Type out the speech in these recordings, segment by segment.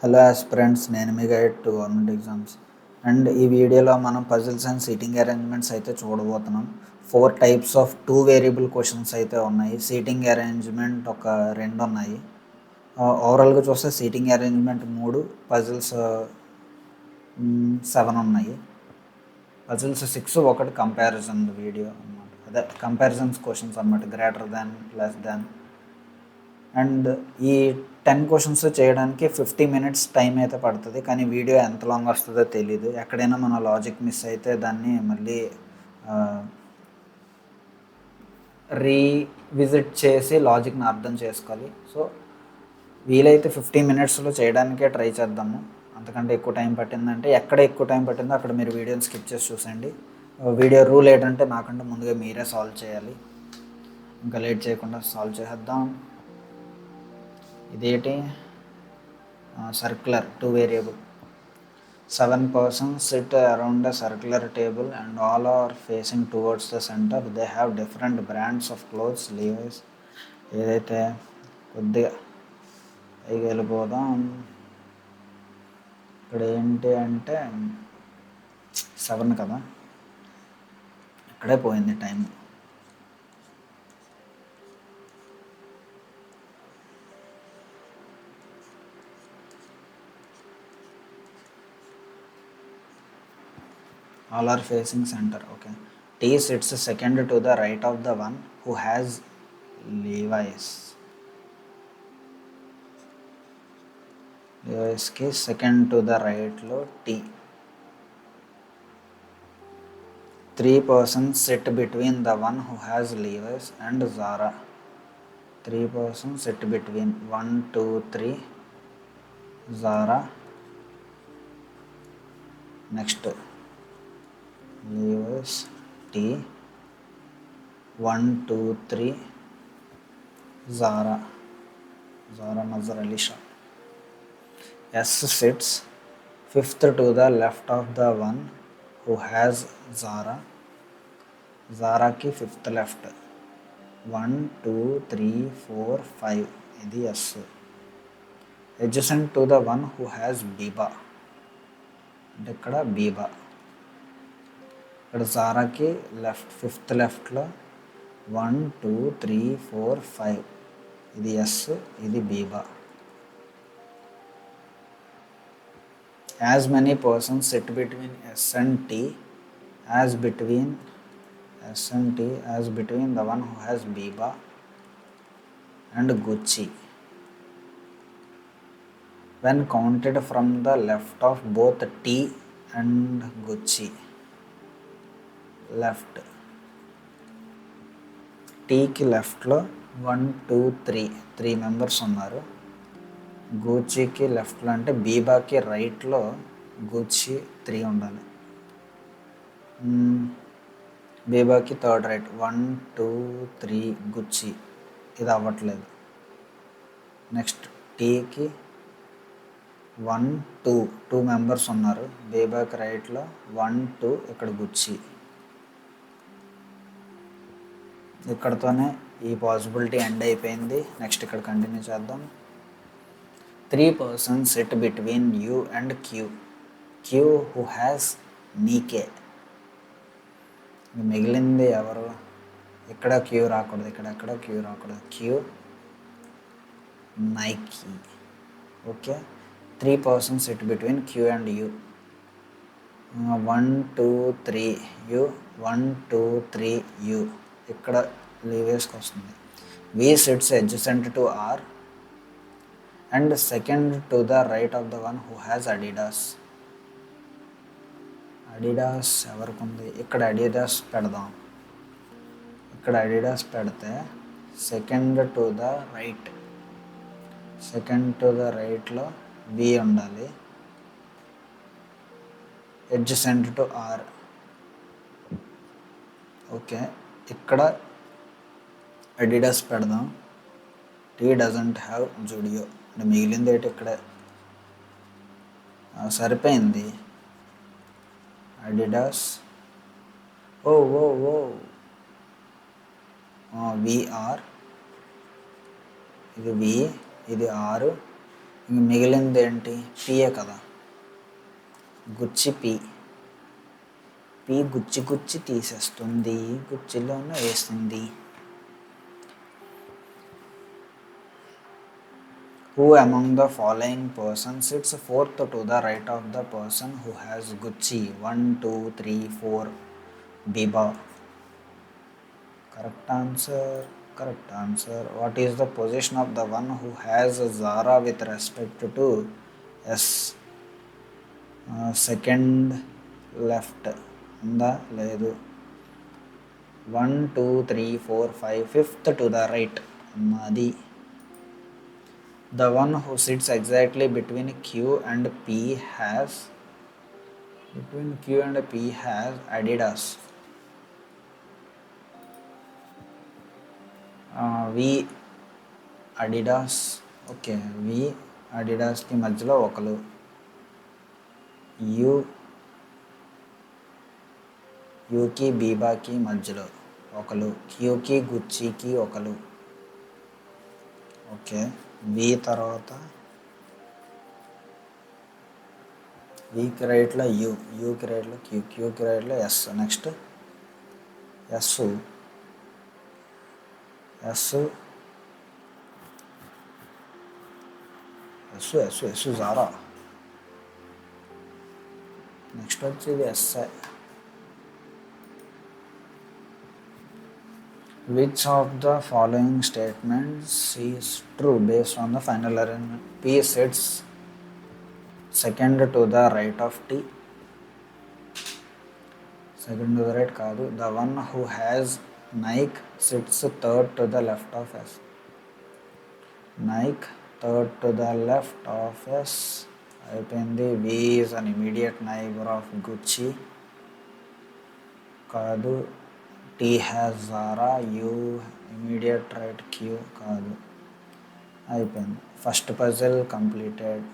Hello aspirants, నేను మీ guide to government exams. And ఈ వీడియోలో మనం పజిల్స్ అండ్ సీటింగ్ అరేంజ్మెంట్స్ అయితే చూడబోతున్నాం. 4 టైప్స్ ఆఫ్ 2 వేరియబుల్ క్వశ్చన్స్ అయితే ఉన్నాయి. సీటింగ్ అరేంజ్మెంట్ ఒక 2 ఉన్నాయి. ఓవరాల్గా చూస్తే సీటింగ్ అరేంజ్మెంట్ 3, పజిల్స్ 7 ఉన్నాయి. పజిల్స్ 6, ఒకటి కంపారిజన్ వీడియో అన్నమాట. అదే కంపారిజన్స్ క్వశ్చన్స్ అన్నమాట, greater than, less than. And ఈ 10 క్వశ్చన్స్ చేయడానికి 50 మినిట్స్ టైం అయితే పడుతుంది. కానీ వీడియో ఎంత లాంగ్ వస్తుందో తెలీదు. ఎక్కడైనా మన లాజిక్ మిస్ అయితే దాన్ని మళ్ళీ రీవిజిట్ చేసి లాజిక్ని అర్థం చేసుకోవాలి. సో వీలైతే 50 మినిట్స్లో చేయడానికే ట్రై చేద్దాము. అంతకంటే ఎక్కువ టైం పట్టిందంటే, ఎక్కడ ఎక్కువ టైం పట్టిందో అక్కడ మీరు వీడియోని స్కిప్ చేసి చూసండి. వీడియో రూల్ ఏంటంటే నాకంటే ముందుగా మీరే సాల్వ్ చేయాలి. ఇంకా లేట్ చేయకుండా సాల్వ్ చేద్దాం. ఇదేంటి? circular 2 variable. 7 persons sit around a circular table and all are facing towards the center. They have different brands of clothes. Levi's. ఏదైతే కొద్దిగా పైకి వెళ్ళిపోదాం. ఇక్కడ ఏంటి అంటే 7 కదా, ఇక్కడే పోయింది time. All are facing center. Okay. T sits second to the right of the one who has Levi's. Levi's ki second to the right lo T. 3 persons sit between the one who has Levi's and Zara. 3 persons sit between 1, 2, 3 Zara. Next Levi's T. 1, 2, 3 Zara. Zara Nazar Ali Shah. S sits fifth to the left of the one who has Zara. Zara ki fifth left. 1, 2, 3, 4, 5. ఇది S. Adjacent to the one who has Biba. అంటే ఇక్కడ బీబా. ఇక్కడ జారాకి left, fifth లెఫ్ట్లో 1, 2, 3, 4, 5. ఇది S, ఇది Biba. As many persons sit between S and T as between S and T as between the one who has Biba and Gucci. when counted from the left of both T and Gucci. Left, టీకి లెఫ్ట్లో 1, 2, 3 members ఉన్నారు. గూచీకి లెఫ్ట్లో అంటే బీబాకి రైట్లో Gucci 3 ఉండాలి. బీబాకి third right 1, 2, 3 గుచ్చి. ఇది అవ్వట్లేదు. Next టీకి 1, 2 మెంబర్స్ ఉన్నారు. బీబాకి రైట్లో 1, 2 ఇక్కడ గుచ్చి. ఇక్కడతోనే ఈ పాసిబిలిటీ ఎండ్ అయిపోయింది. నెక్స్ట్ ఇక్కడ కంటిన్యూ చేద్దాం. 3 persons sit between U and Q. Q who has Nike. మిగిలింది ఎవరు? ఇక్కడ క్యూ రాకూడదు, ఇక్కడ క్యూ రాకూడదు. Q Nike. Okay. 3 persons sit between Q and U. 1, 2, 3 U. 1, 2, 3 U. ఇక్కడ లీవేస్కి వస్తుంది. V sits adjacent to R and second to the right of the one who has Adidas. Adidas ఎవరికి ఉంది? ఇక్కడ అడిడాస్ పెడదాం. ఇక్కడ అడిడాస్ పెడితే సెకండ్ టు ద రైట్లో వి ఉండాలి. adjacent to R. ఓకే. ఇక్కడ అడిడాస్ పెడదాం. T doesn't have Zudio. అంటే మిగిలింది ఏంటి? ఇక్కడ సరిపోయింది. అడిడాస్. O V R. ఇది వి, ఇది ఆర్, ఇంక మిగిలింది ఏంటి? పియే కదా, గుచ్చి పి. పి గుచ్చి గుచ్చి తీసేస్తుంది, గుచ్చిలోనే వేస్తుంది. Who among the following persons sits fourth to the right of the person who has Gucci? 1, 2, 3, 4. Biba. Correct answer. Correct answer. What is the position of the one who has Zara with respect to S? Second left. ఉందా? లేదు. 1, 2, 3, 4, 5. Fifth to the right. ఉన్నది. The one who sits exactly between Q and P has Adidas. V Adidas. Okay, V అడిడాస్కి మధ్యలో ఒకరు, యూకి బీబాకి మధ్యలో ఒకరు, క్యూకి గుచ్చికి ఒకరు. Okay, V తర్వాత వికి రైట్లో యూ, యూకి రైట్లో క్యూ, క్యూకి రైట్లో S. Next S Zara. Next వచ్చేది S I. Which of the following statements is true based on the final arrangement? P sits second to the right of T. Second to the right కాదు. The one who has Nike sits third to the left of S. Nike third to the left of S. అయిపోయింది. V is an immediate neighbor of Gucci. కాదు. T has Zara. U immediate right Q. కాదు. అయిపోయింది. First puzzle completed.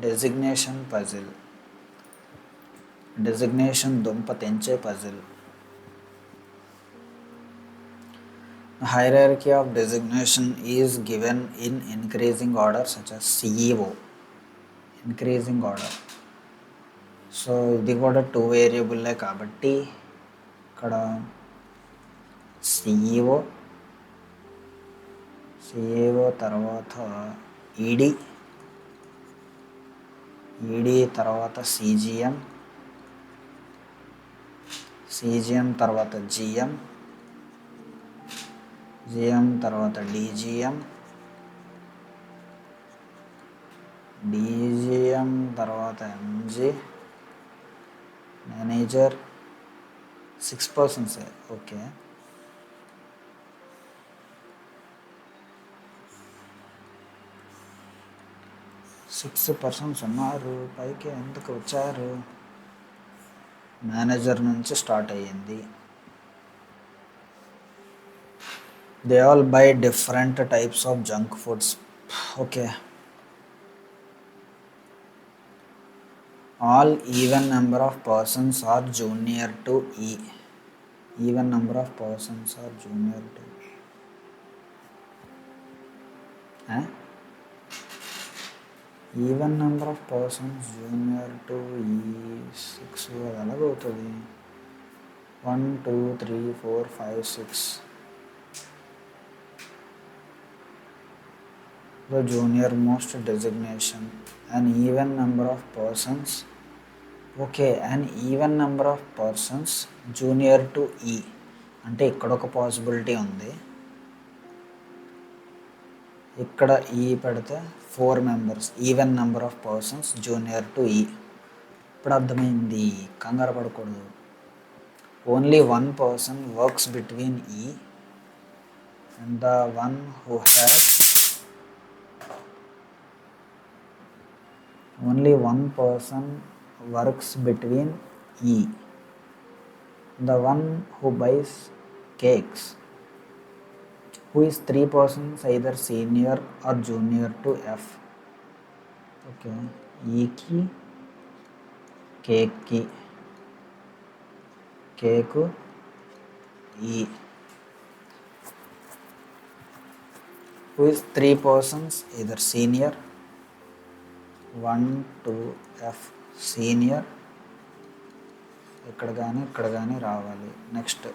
Designation puzzle. Designation దుంప తెంచే puzzle. Hierarchy of designation is given in increasing order such as CEO. Increasing order. So ఇది కూడా 2 వేరియబుల్లే కాబట్టి ఇక్కడ CEO తర్వాత ED తర్వాత సిజిఎం తర్వాత జిఎం తర్వాత డీజీఎం తర్వాత MG, manager. 6 persons. Okay, six persons ఉన్నారు. పైకి ఎందుకు వచ్చారు? మేనేజర్ నుంచి స్టార్ట్ అయ్యింది. They all by different types of junk foods. Okay, all even number of persons are junior to E. Even number of persons are junior to even number of persons junior to E 6. ఎలాగవుతుంది? 1, 2, 3, 4, 5, 6. The junior most designation. An even number of persons. Okay, an even number of persons junior to E. అంటే ఇక్కడ ఒక possibility ఉంది. ఇక్కడ ఈ పెడితే 4 members. Even number of persons junior to ఈ. ఇప్పుడు అర్థమైంది, కంగారు పడకూడదు. ఓన్లీ 1 person వర్క్స్ బిట్వీన్ ఈ and the one who has only 1 person works between E, the one who buys cakes, who is 3 persons either senior or junior to F. Okay, E ki cake E. Who is 3 persons either senior, 1 2 F senior, ఇక్కడ కానీ రావాలి. Next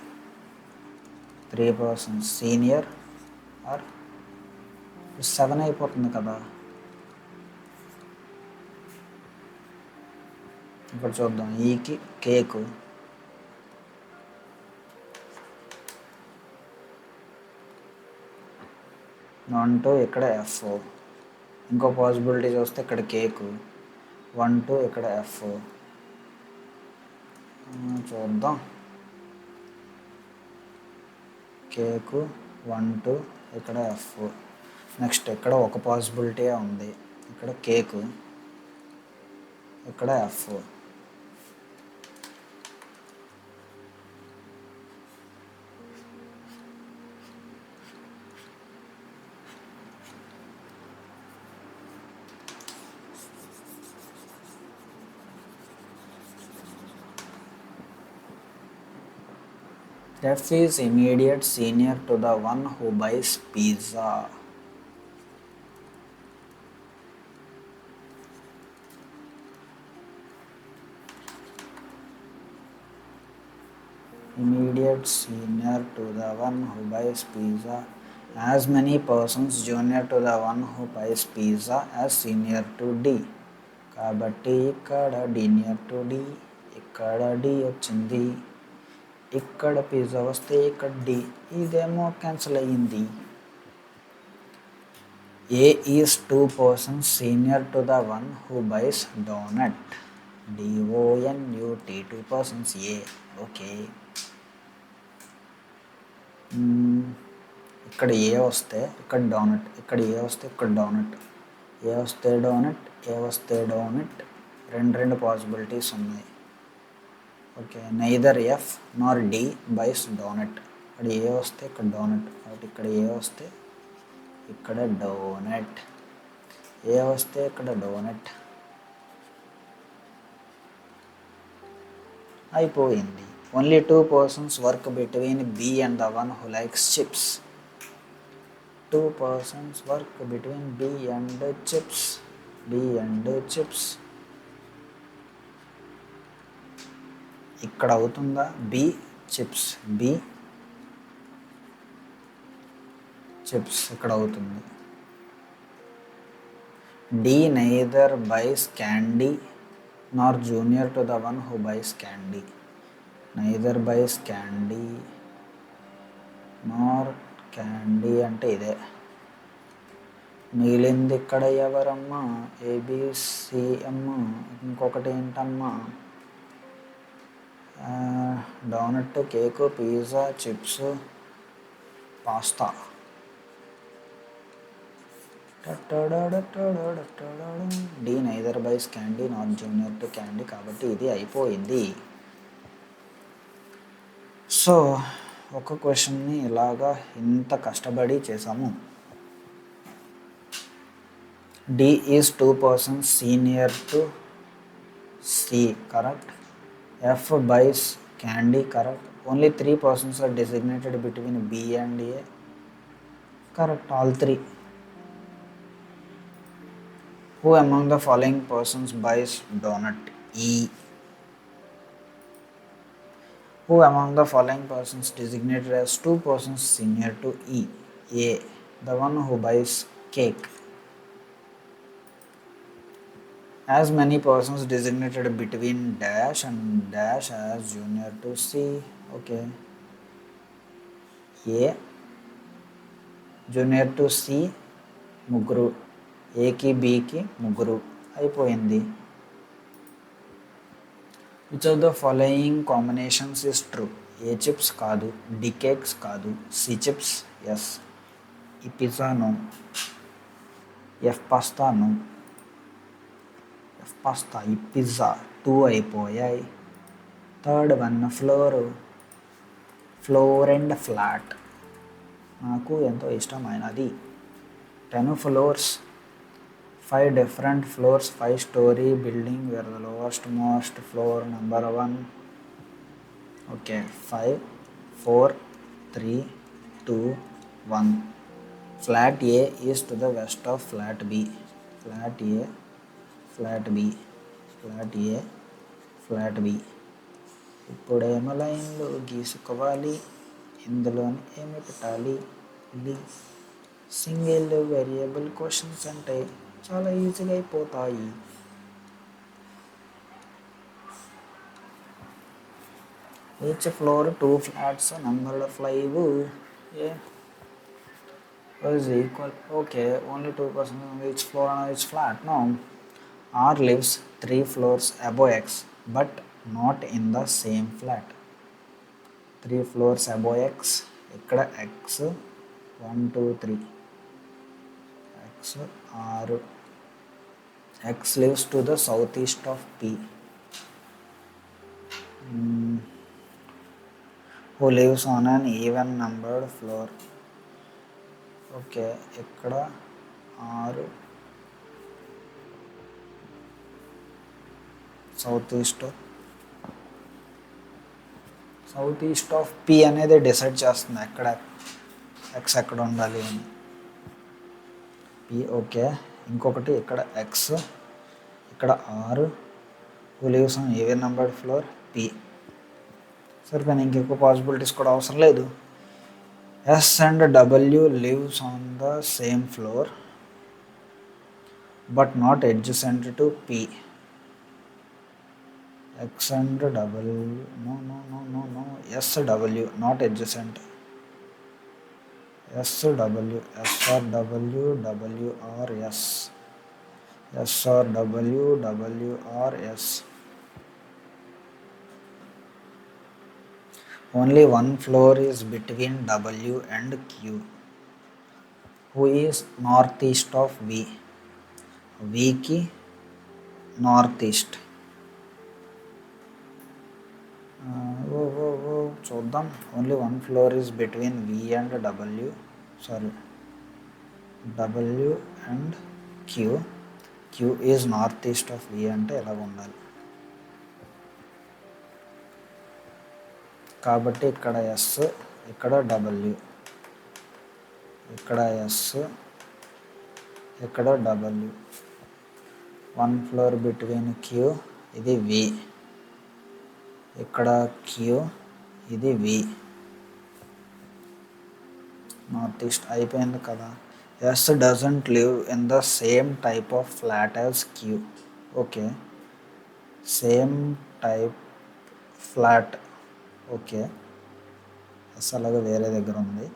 3 persons senior are 7 అయిపోతుంది కదా. ఇక్కడ చూద్దాం, ఈకి cake 1 2 ఇక్కడ F. ఇంకో పాసిబిలిటీ చూస్తే ఇక్కడ కేకు 1 2 ఇక్కడ F. చూద్దాం, కేకు 1 2 ఇక్కడ F. నెక్స్ట్ ఇక్కడ ఒక పాసిబిలిటీ ఉంది, ఇక్కడ కేకు ఇక్కడ F. F is immediate senior to the one who buys pizza. Immediate senior to the one who buys pizza. As many persons junior to the one who buys pizza as senior to D. కాబట్టి ఇక్కడ D near to D, ఇక్కడ D వచ్చింది. ఇక్కడ pizza వస్తే ఇక్కడ D, ఇదేమో cancel అయ్యింది. A is 2 persons senior to the one who buys donut. DONUT 2 persons A. Okay, ఇక్కడ ఏ వస్తే ఇక్కడ డోనట్, ఇక్కడ ఏ వస్తే ఇక్కడ డోనట్, ఏ వస్తే డోనట్, ఏ వస్తే డోనట్, రెండు పాసిబిలిటీస్ ఉన్నాయి. ఓకే, నైదర్ ఎఫ్ నార్ డి బైస్ డోనట్. ఇక్కడ ఏ వస్తే ఇక్కడ డోనట్, కాబట్టి ఇక్కడ ఏ వస్తే ఇక్కడ డోనట్, ఏ వస్తే ఇక్కడ డోనట్. అయిపోయింది. Only 2 persons work between B and the one who likes chips. 2 persons work between B and chips, B and chips. ఇక్కడ అవుతుందా, బి చిప్స్, బి చిప్స్ ఇక్కడ అవుతుంది. D neither buys candy nor junior to the one who buys candy. Neither buys candy nor candy అంటే ఇదే. మిగిలింది ఇక్కడ ఎవరమ్మా, ABC అమ్మా. ఇంకొకటి ఏంటమ్మా, donut, cake, pizza, chips, pasta. D neither buys candy not junior to candy, కాబట్టి ఇది అయిపోయింది. సో ఒక క్వశ్చన్ని ఇలాగా ఇంత కష్టపడి చేసాము. D is 2 persons senior to C, correct. F buys candy, correct. Only 3 persons are designated between B and A, correct. All 3. Who among the following persons buys donut? E. Who among the following persons designated as 2 persons senior to E? A. The one who buys cake. As many persons designated between dash and dash as junior to C. Okay. A junior to C ముగ్గురు, ఏకి బికి ముగ్గురు. అయిపోయింది. Which of the following combinations is true? A chips కాదు, D cakes కాదు, C chips yes, E pizza no, F pasta no, F pasta, E pizza 2 అయిపోయాయి. Third one floor and flat, నాకు ఎంతో ఇష్టమైనది. 10 floors, 5 different floors, 5-story building where the lowest most floor number 1. Okay, 5 4 3 2 1. Flat A is to the west of flat B. Flat A, flat B, flat A, flat B. ఇప్పుడేమో లైన్లు గీసుకోవాలి, ఇందులోని ఏమి పెట్టాలి. Single variable questions అంటే చాలా ఈజీగా అయిపోతాయి. Each floor 2 flats numbered 5 is equal. Okay, only 2% on each floor on each flat. No, R lives 3 floors above X but not in the same flat. 3 floors above X. ఇక్కడ X 1 2 3 X R. X lives to the southeast of P. Who lives on an even numbered floor. Okay, ఇక్కడ R south east of P అనేది decide చేస్తుంది ఎక్కడ X ఎక్కడ ఉండాలి అని. P okay. ఇంకొకటి ఇక్కడ ఎక్స్, ఇక్కడ R. Who lives on even numbered floor P. సరిపోయినా, ఇంకెక్కువ పాసిబిలిటీస్ కూడా అవసరం లేదు. S and W lives on the same floor but not adjacent to P. X and W, no, S W, not adjacent. S W, S or W, W or S. S or W, W or S. Only one floor is between W and Q. Who is northeast of V? V ki northeast. చూద్దాం. Only one floor is between V and W, sorry W and Q. Q is north east of V అంటే ఎలాగ ఉండాలి. కాబట్టి ఇక్కడ yes, ఇక్కడ W, ఇక్కడ yes, ఇక్కడ W. One floor between Q, ఇది వి. ఇక్కడ క్యూ, ఇది వి. నార్త్ ఈస్ట్ అయిపోయింది కదా. S doesn't live in the same type of flat as Q. Okay, same type flat. Okay, S అలాగే వేరే దగ్గర ఉంది.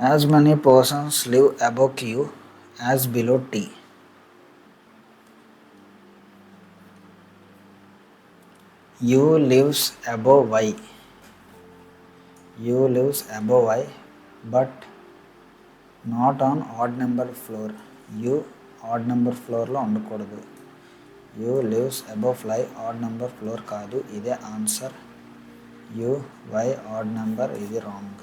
As many persons live above Q as below T. U lives above Y. U lives above Y but not on odd number floor. U odd number floor లో ఉండకూడదు. U lives above Y, odd number floor కాదు. ఇదే answer. U Y odd number, ఇది wrong.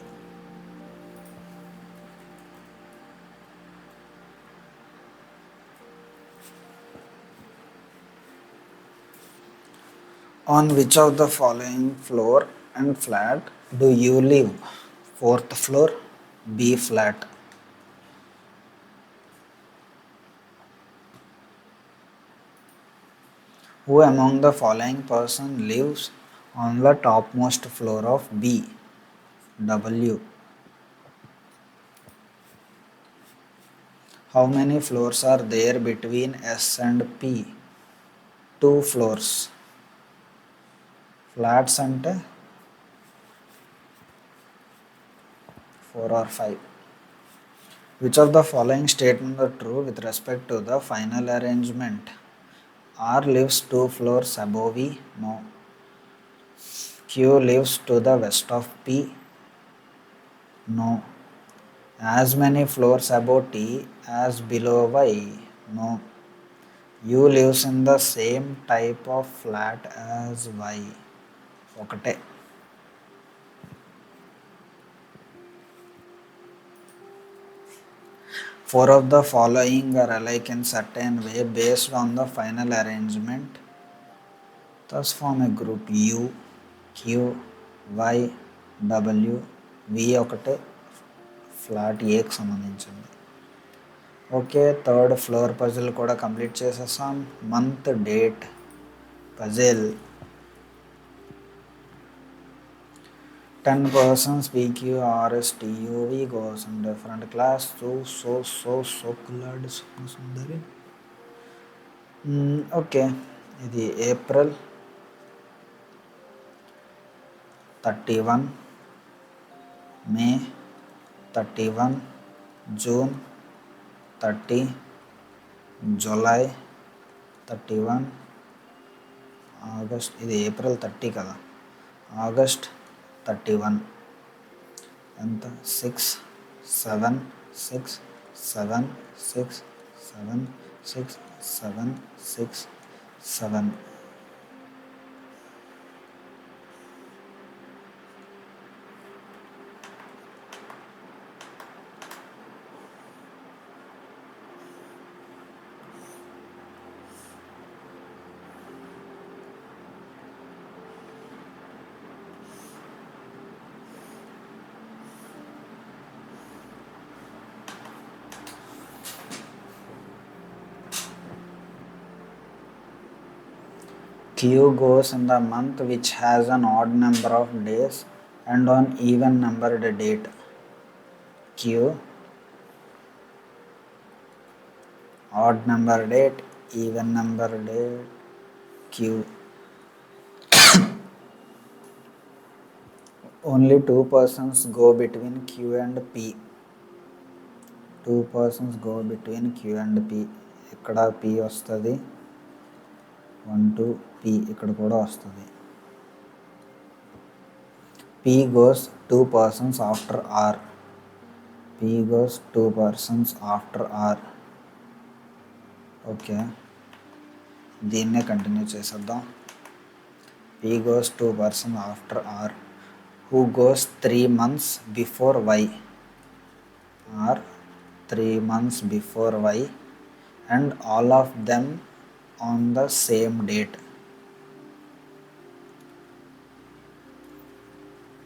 On which of the following floor and flat do you live? 4th floor, B flat. Who among the following person lives on the topmost floor of B? W. How many floors are there between S and P? 2 floors. Flats అంటే 4 or 5. Which of the following statements are true with respect to the final arrangement? R lives 2 floors above V. No. Q lives to the west of P. No. As many floors above T as below Y. No. U lives in the same type of flat as Y. ఒకటే. Four of the following are alike in certain way based on the final arrangement. Thus form a group U, Q, Y, W, వి ఒకటే flat ఏకి సంబంధించింది. Okay, third floor puzzle కూడా complete చేసేసాం. Month date puzzle 10 persons PQRSTUV goes in different class. So colored Sundari. Okay, ఇది April 31, మే 31, June 30, July 31, August, ఇది April 30 కదా, August 31. ఎంత? 6 7 6 7 6 7 6 7 6 7. Q goes in the month which has an odd number of days and an even numbered date. Q, odd number date, even number date. Q. Only 2 persons go between Q and P. 2 persons go between Q and P. ఇక్కడ P వస్తుంది, 1 2 P ఇక్కడ కూడా వస్తుంది. P goes 2 persons after R. P goes 2 persons after R. Okay, దీన్నే continue చేసేద్దాం. P goes 2 persons after R. Who goes 3 months before Y? R 3 months before Y and all of them on the same date.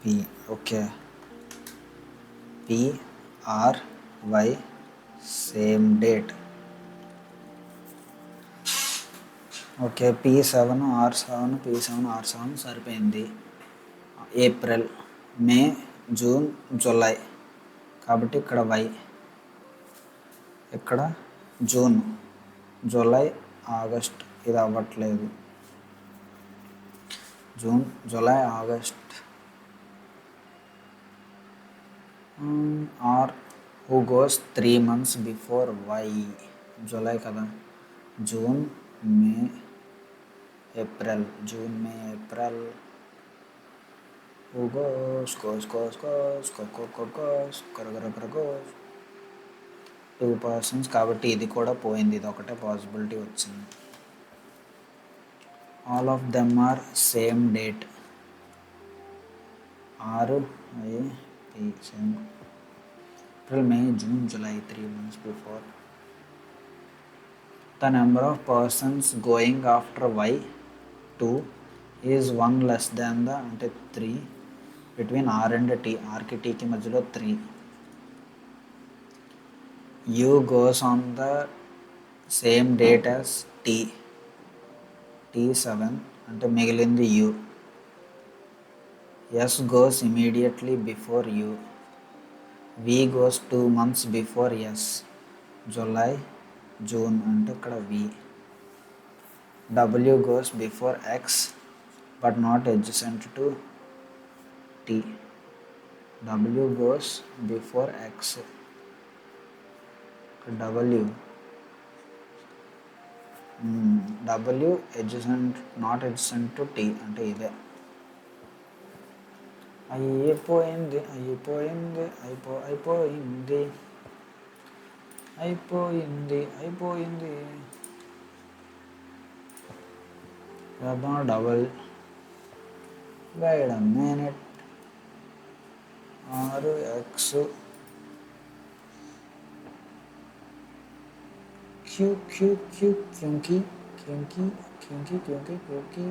P, okay. P, R, Y, same date. Okay, P7 R7 P7 R7 సరిపోయింది. April, May, June, July, కాబట్టి ఇక్కడ why, ఇక్కడ June, July, August, ఇది అవ్వట్లేదు. June, July, August. R who goes 3 months before Y, July కదా, June, May, April, June, May, April. Who goes 2 persons, కాబట్టి ఇది కూడా పోయింది, ఇది ఒకటే పాసిబిలిటీ వచ్చింది. All of them are same date. 6 P same, April, May, June, July, 3 months before. The number of persons going after Y 2 is 1 less than the అంటే 3 between R and T. Rకి Tకి మధ్యలో 3. U goes on the same date as T. T7 అంటే మిగిలింది U. S goes immediately before U. V goes 2 months before S. July, June అంటే ఇక్కడ V. W goes before X but not adjacent to T. W goes before X. W W adjacent, not adjacent to T అంటే ఇదే. అయిపోయింది అయిపోయింది అయిపోయింది అయిపోయింది అయిపోయింది. Double wait a minute. 6x क्यों क्यों क्यों क्योंकि क्योंकि क्योंकि क्योंकि क्योंकि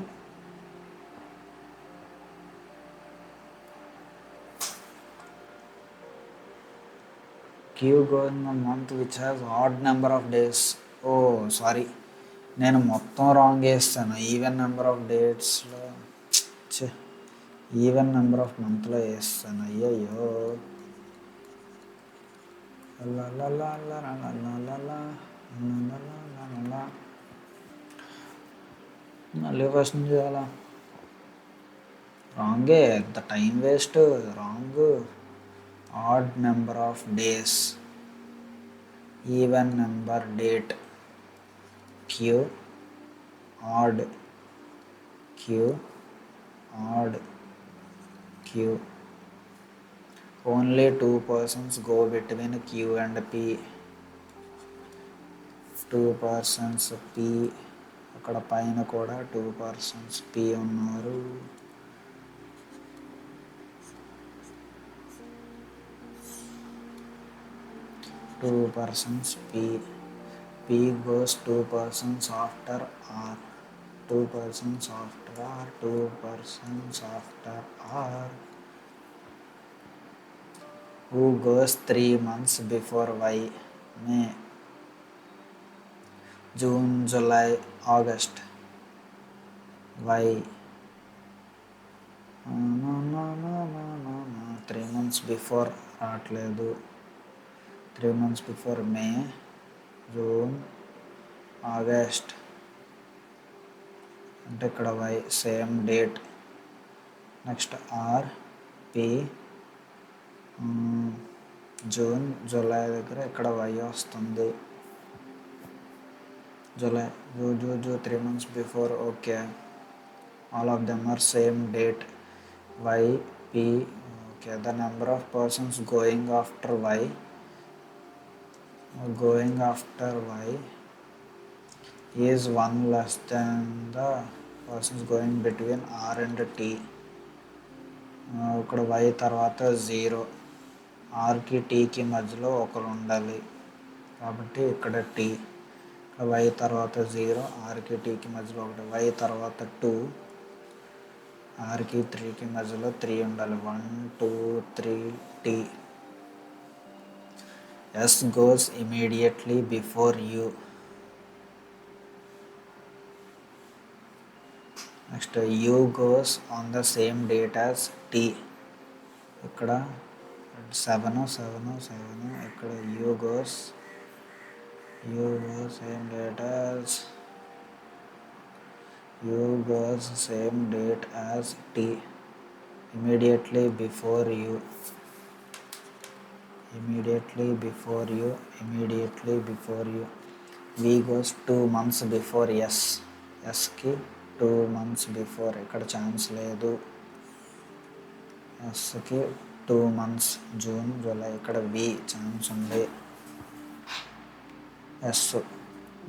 Q goes in the month which has odd number of days. Oh, sorry. నేను మొత్తం రాంగ్ వేస్తాను. ఈవెన్ నెంబర్ ఆఫ్ డేట్స్లో ఈవెన్ నెంబర్ ఆఫ్ మంత్లో వేస్తాను. అయ్యయ్యో. మళ్ళీ ఫస్ట్ నుంచి చేయాలా? రాంగే, ఎంత time waste. Wrong. Odd number of days, even number date. Q odd, Q odd, Q. Only 2 persons go between Q and P. 2 persons P. అక్కడ పైన కూడా 2 persons P ఉన్నారు. Two persons P. P goes 2 persons after R. 2 persons after R. 2 persons after R. Who goes 3 months before Y? May, June, July, August. Y. 3 months before రావట్లేదు. 3 months before May, June, August. అంటే ఇక్కడ Y same date. Next R, P, June, July దగ్గర ఇక్కడ Y వస్తుంది. July, zoo 3 months before. Okay, all of them are same date. Y, P. Okay, the number of persons going after Y is 1 less than the persons going between R and T. ఇక్కడ Y తర్వాత 0, ఆర్కి టీకి మధ్యలో ఒకరు ఉండాలి కాబట్టి ఇక్కడ T. Y తర్వాత 0, ఆర్కి టీకి మధ్యలో ఒకటి. Y తర్వాత 2, ఆర్కి 3కి మధ్యలో 3 ఉండాలి. 1, 2, 3, T. S goes immediately before U. Next U goes on the same date as T. ఇక్కడ 7, 7, 7. ఇక్కడ U goes same date as T. Immediately before U. V goes 2 months before S. Sకి 2 months before. ఇక్కడ chance లేదు. Sకి 2 months, June, July. ఇక్కడ V chance ఉంది. S,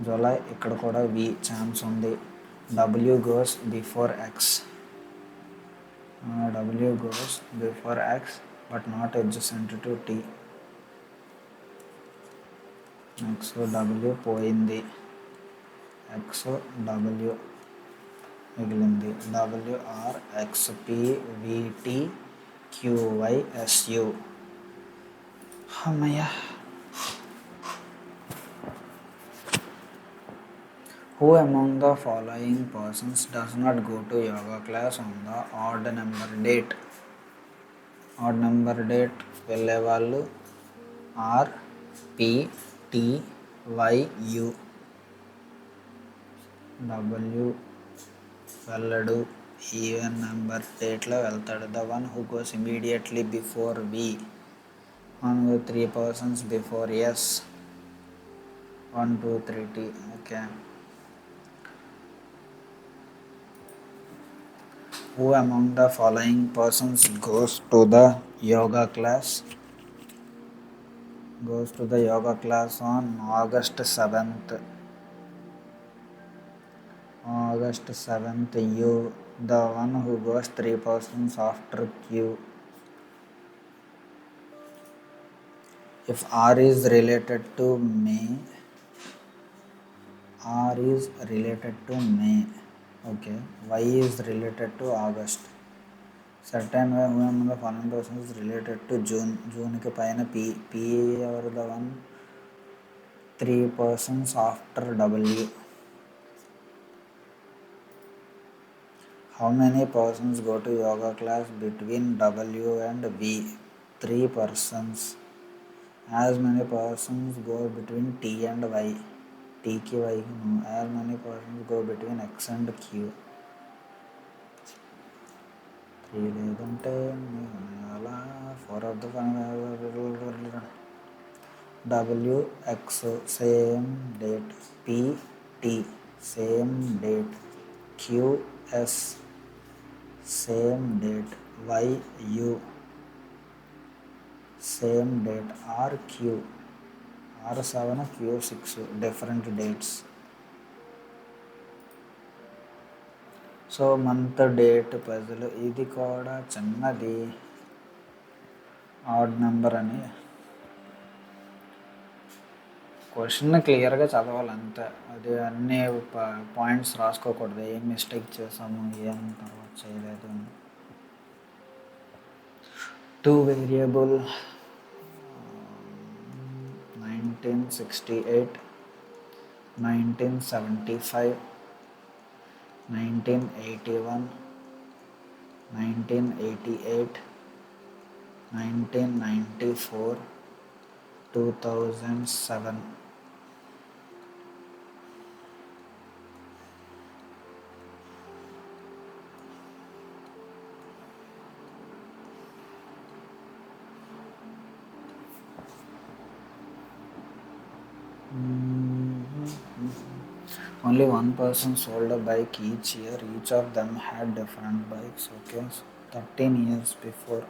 July. ఇక్కడ కూడా V chance ఉంది. W goes before X. W goes before X but not adjacent to T. X, W పోయింది. X, W మిగిలింది. W, R, X, P, V, T, Q, Y, S, U. అమ్మయ్య. Who among the following persons does not go to yoga class on the odd number date? Odd number date వెళ్ళే వాళ్ళు R, P, T, Y, U. W వెళ్ళడు, even number డేట్లో వెళ్తాడు. The one who goes immediately before V. 1 with 3 persons before S. 1, 2, 3, T. Okay. Who among the following persons goes to the yoga class on August 7th? U. The one who goes 3 persons after Q. If R is related to May, okay, Y is related to August. Certain whom the following person is related to జూన్కి పైన P ఎవరు the one 3 persons after W. How many persons go to yoga class between W and V? 3 persons. As many persons go between T and Y. T కి Y కి no. As many persons go between X and Q. 3 లేదంటే అలా 4 of the W X same date. P T same date. Q S same date. Y U same date. R Q R7 Q6 different dates. So month date puzzle ఇది కూడా చిన్నది odd number అని question క్లియర్గా చదవాలి అంతే. అది అన్ని points రాసుకోకూడదు, ఏం మిస్టేక్ చేసాము ఏం తర్వాత చేయలేదు. 2 variable 1968 1975 1981 1988 1994 2007. Only one person sold a bike each year. Each of them had different bikes. Okay, so 13 years before.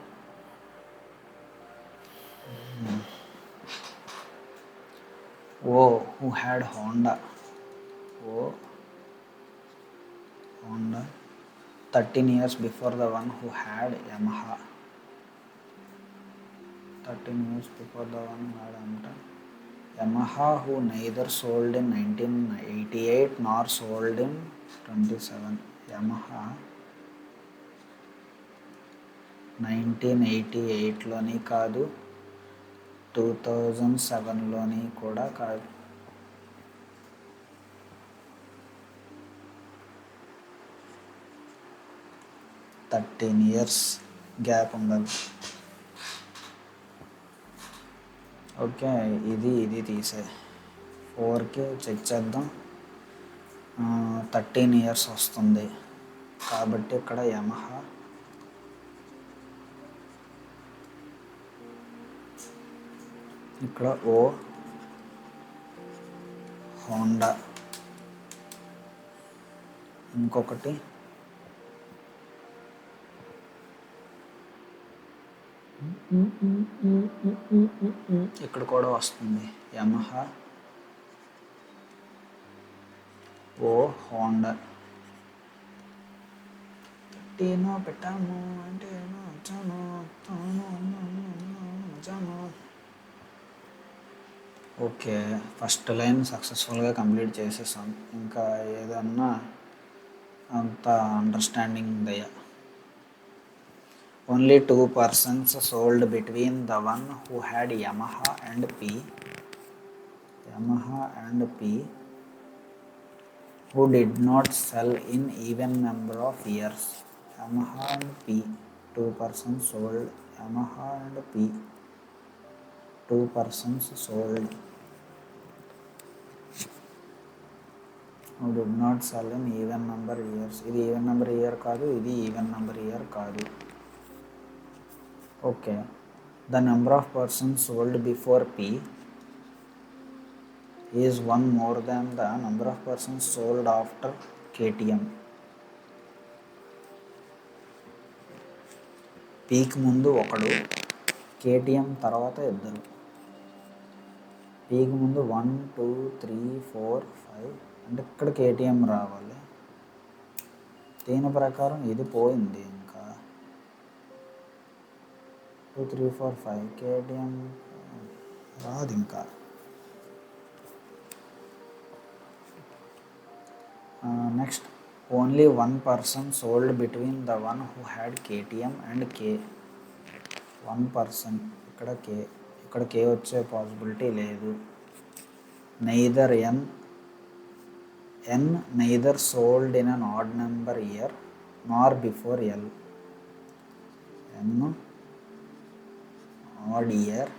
O who had Honda. O Honda. 13 years before the one who had Yamaha. 13 years before the one who had Yamaha, who neither sold in 1988 nor sold in 27. Yamaha 1988లోని కాదు, 2007లోని కూడా కాదు. Thirteen years gap ఉండాలి. Okay, ఇది తీసే 4కి check చేద్దాం. 13 years వస్తుంది కాబట్టి ఇక్కడ యమహా ఇక్కడ ఓ హోండా ఇంకొకటి ఇక్కడ కూడా వస్తుంది యమహా ఓ హోండా. ఏనో పెట్టాము అంటే ఏమో వచ్చాను వచ్చాను. ఓకే, ఫస్ట్ లైన్ సక్సెస్ఫుల్గా కంప్లీట్ చేసేసాం. ఇంకా ఏదన్నా అంత understanding దయ్యా. Only 2 persons sold between the one who had Yamaha and P, who did not sell in even number of years. Yamaha and P, 2 persons sold. Yamaha and P, 2 persons sold, who did not sell in even number years. ఇది even number year కాదు, ఇది even number year కాదు. Okay, the number of persons sold before P is 1 more than the number of persons sold after KTM. పీకి ముందు ఒకడు, KTM తర్వాత ఇద్దరు. పీకి ముందు 1 2 3 4 5 అంటే ఇక్కడ కేటీఎం రావాలి. దీని ప్రకారం ఇది పోయింది. 2 3 4 5 కేటీఎం రాదు ఇంకా. Next only one person sold between the one who had KTM and K. One person ఇక్కడ కే వచ్చే పాసిబిలిటీ లేదు. Neither N neither sold in an odd number year nor before L. N odd year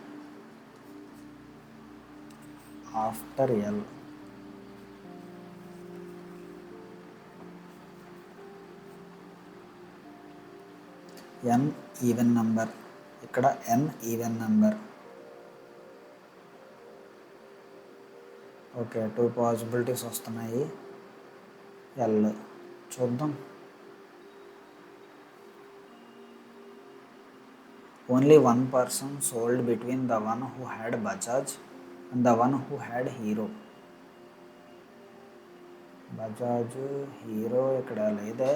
after L. N even number, ఇక్కడ N even number. Okay, 2 possibilities వస్తున్నాయి. L చూద్దాం. Only one person sold between the one who had Bajaj and the one who had hero. Bajaj hero ఇక్కడ లేదే.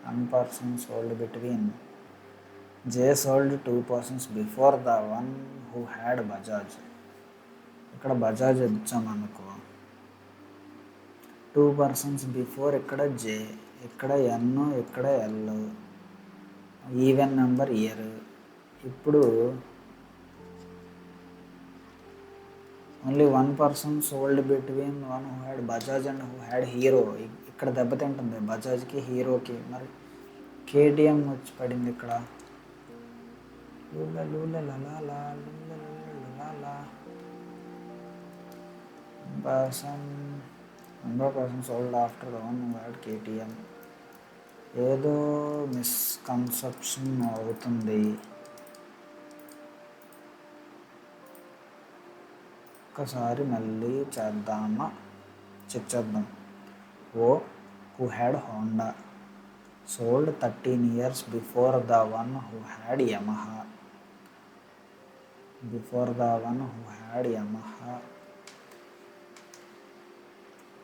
One person sold between J sold 2 persons before the one who had Bajaj. ఇక్కడ Bajaj ఇచ్చామనుకో, 2 persons before, ఇక్కడ J, ఇక్కడ N, ఇక్కడ L, even number year. ఇప్పుడు only one person sold between one who had Bajaj and who had Hero. ఇక్కడ దెబ్బతింటుంది బజాజ్కి హీరోకి. మరి కేటీఎం వచ్చి పడింది ఇక్కడ. Person sold after the one who had KTM. ఏదో మిస్కన్సెప్షన్ అవుతుంది. ఒక్కసారి మళ్ళీ చెక్ చేద్దాం. O who had Honda sold 13 years before the one who had Yamaha.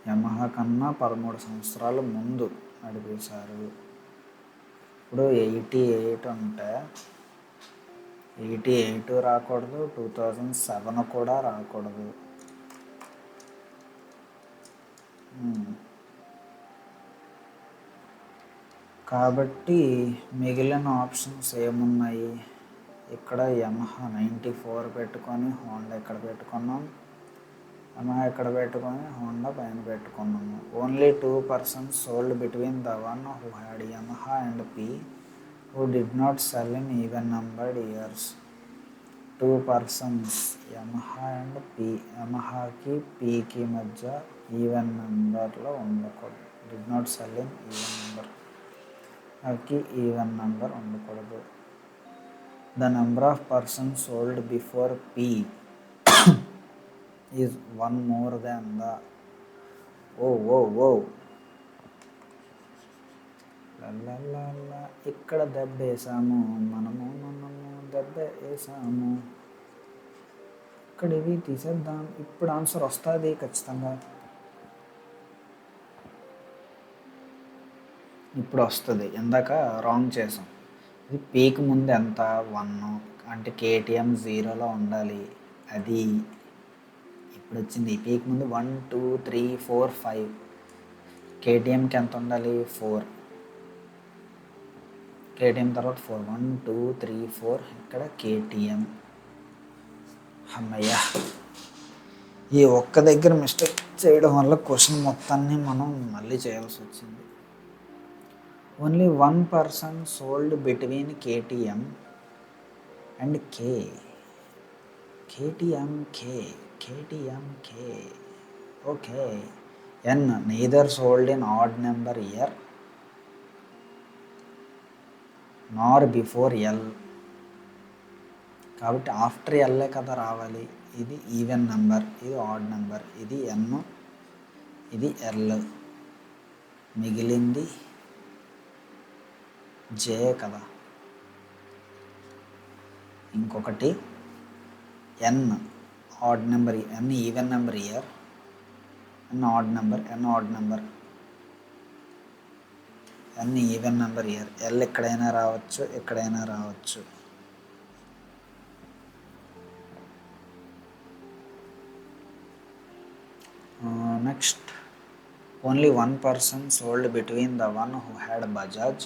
యమహా కన్నా 13 సంవత్సరాలు ముందు నడిపేశారు. ఇప్పుడు 88 అంటే 88 రాకూడదు, 2007 కూడా రాకూడదు. కాబట్టి మిగిలిన ఆప్షన్స్ ఏమున్నాయి? ఇక్కడ యమహా 94 పెట్టుకొని హోండా ఇక్కడ పెట్టుకున్నాం, యమహా ఇక్కడ పెట్టుకొని హోండా పైన పెట్టుకున్నాము. Only 2 persons sold between the one who had Yamaha and P who did not sell in even numbered years. 2 persons Yamaha and P. యమహాకి పీకి మధ్య ఈవెన్ నెంబర్లో ఉండకూడదు. Did not sell in even number కి even number ఉండకూడదు. The number of persons sold before P is 1 more than the. ఇక్కడ దెబ్బేసాము మనము దెబ్బ వేసాము. ఇక్కడ ఇవి తీసేద్దాం. ఇప్పుడు ఆన్సర్ వస్తుంది ఖచ్చితంగా. ఇప్పుడు వస్తుంది. ఇందాక రాంగ్ చేసాం. ఇది పీకి ముందు ఎంత? 1 అంటే కేటీఎం 0లో ఉండాలి. అది ఇప్పుడు వచ్చింది. పీకి ముందు 1 2 3 4 5. కేటీఎంకి ఎంత ఉండాలి? 4. కేటీఎం తర్వాత 4. 1 2 3 4. ఇక్కడ కేటీఎం. అమ్మయ్య, ఈ ఒక్క దగ్గర మిస్టేక్ చేయడం వల్ల క్వశ్చన్ మొత్తాన్ని మనం మళ్ళీ చేయాల్సి వచ్చింది. Only one person sold between KTM and K. KTM K. Okay. N neither sold in odd number year nor before L. కాబట్టి ఆఫ్టర్ ఎల్లే కదా రావాలి. ఇది ఈవెన్ నెంబర్, ఇది ఆడ్ నెంబర్, ఇది ఎన్, ఇది ఎల్. మిగిలింది జే కదా. ఇంకొకటి N odd number, N even number year, N odd number, N even number year. L ఎక్కడైనా రావచ్చు, ఎక్కడైనా రావచ్చు. Next only one person sold between the one who had Bajaj.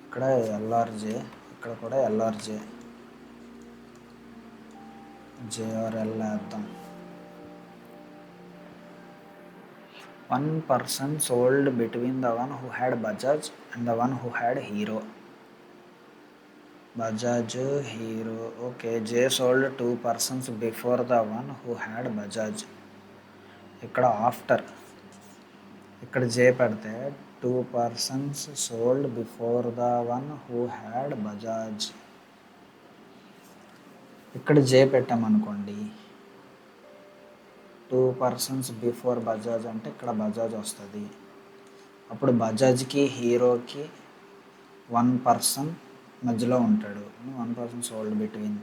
ఇక్కడ ఎల్ఆర్జే, ఇక్కడ కూడా ఎల్ఆర్జే, జేఆర్ఎల్ వేద్దాం. One person sold between the one who had Bajaj and the one who had hero. Bajaj, hero. Okay, J sold 2 persons before the one who had Bajaj. ఇక్కడ after, ఇక్కడ జే పెడితే 2 persons sold before the one who had Bajaj. ఇక్కడ జే పెట్టామనుకోండి, 2 persons before Bajaj అంటే ఇక్కడ బజాజ్ వస్తుంది. అప్పుడు బజాజ్కి హీరోకి 1 person మధ్యలో ఉంటాడు, 1 person సోల్డ్ బిట్వీన్.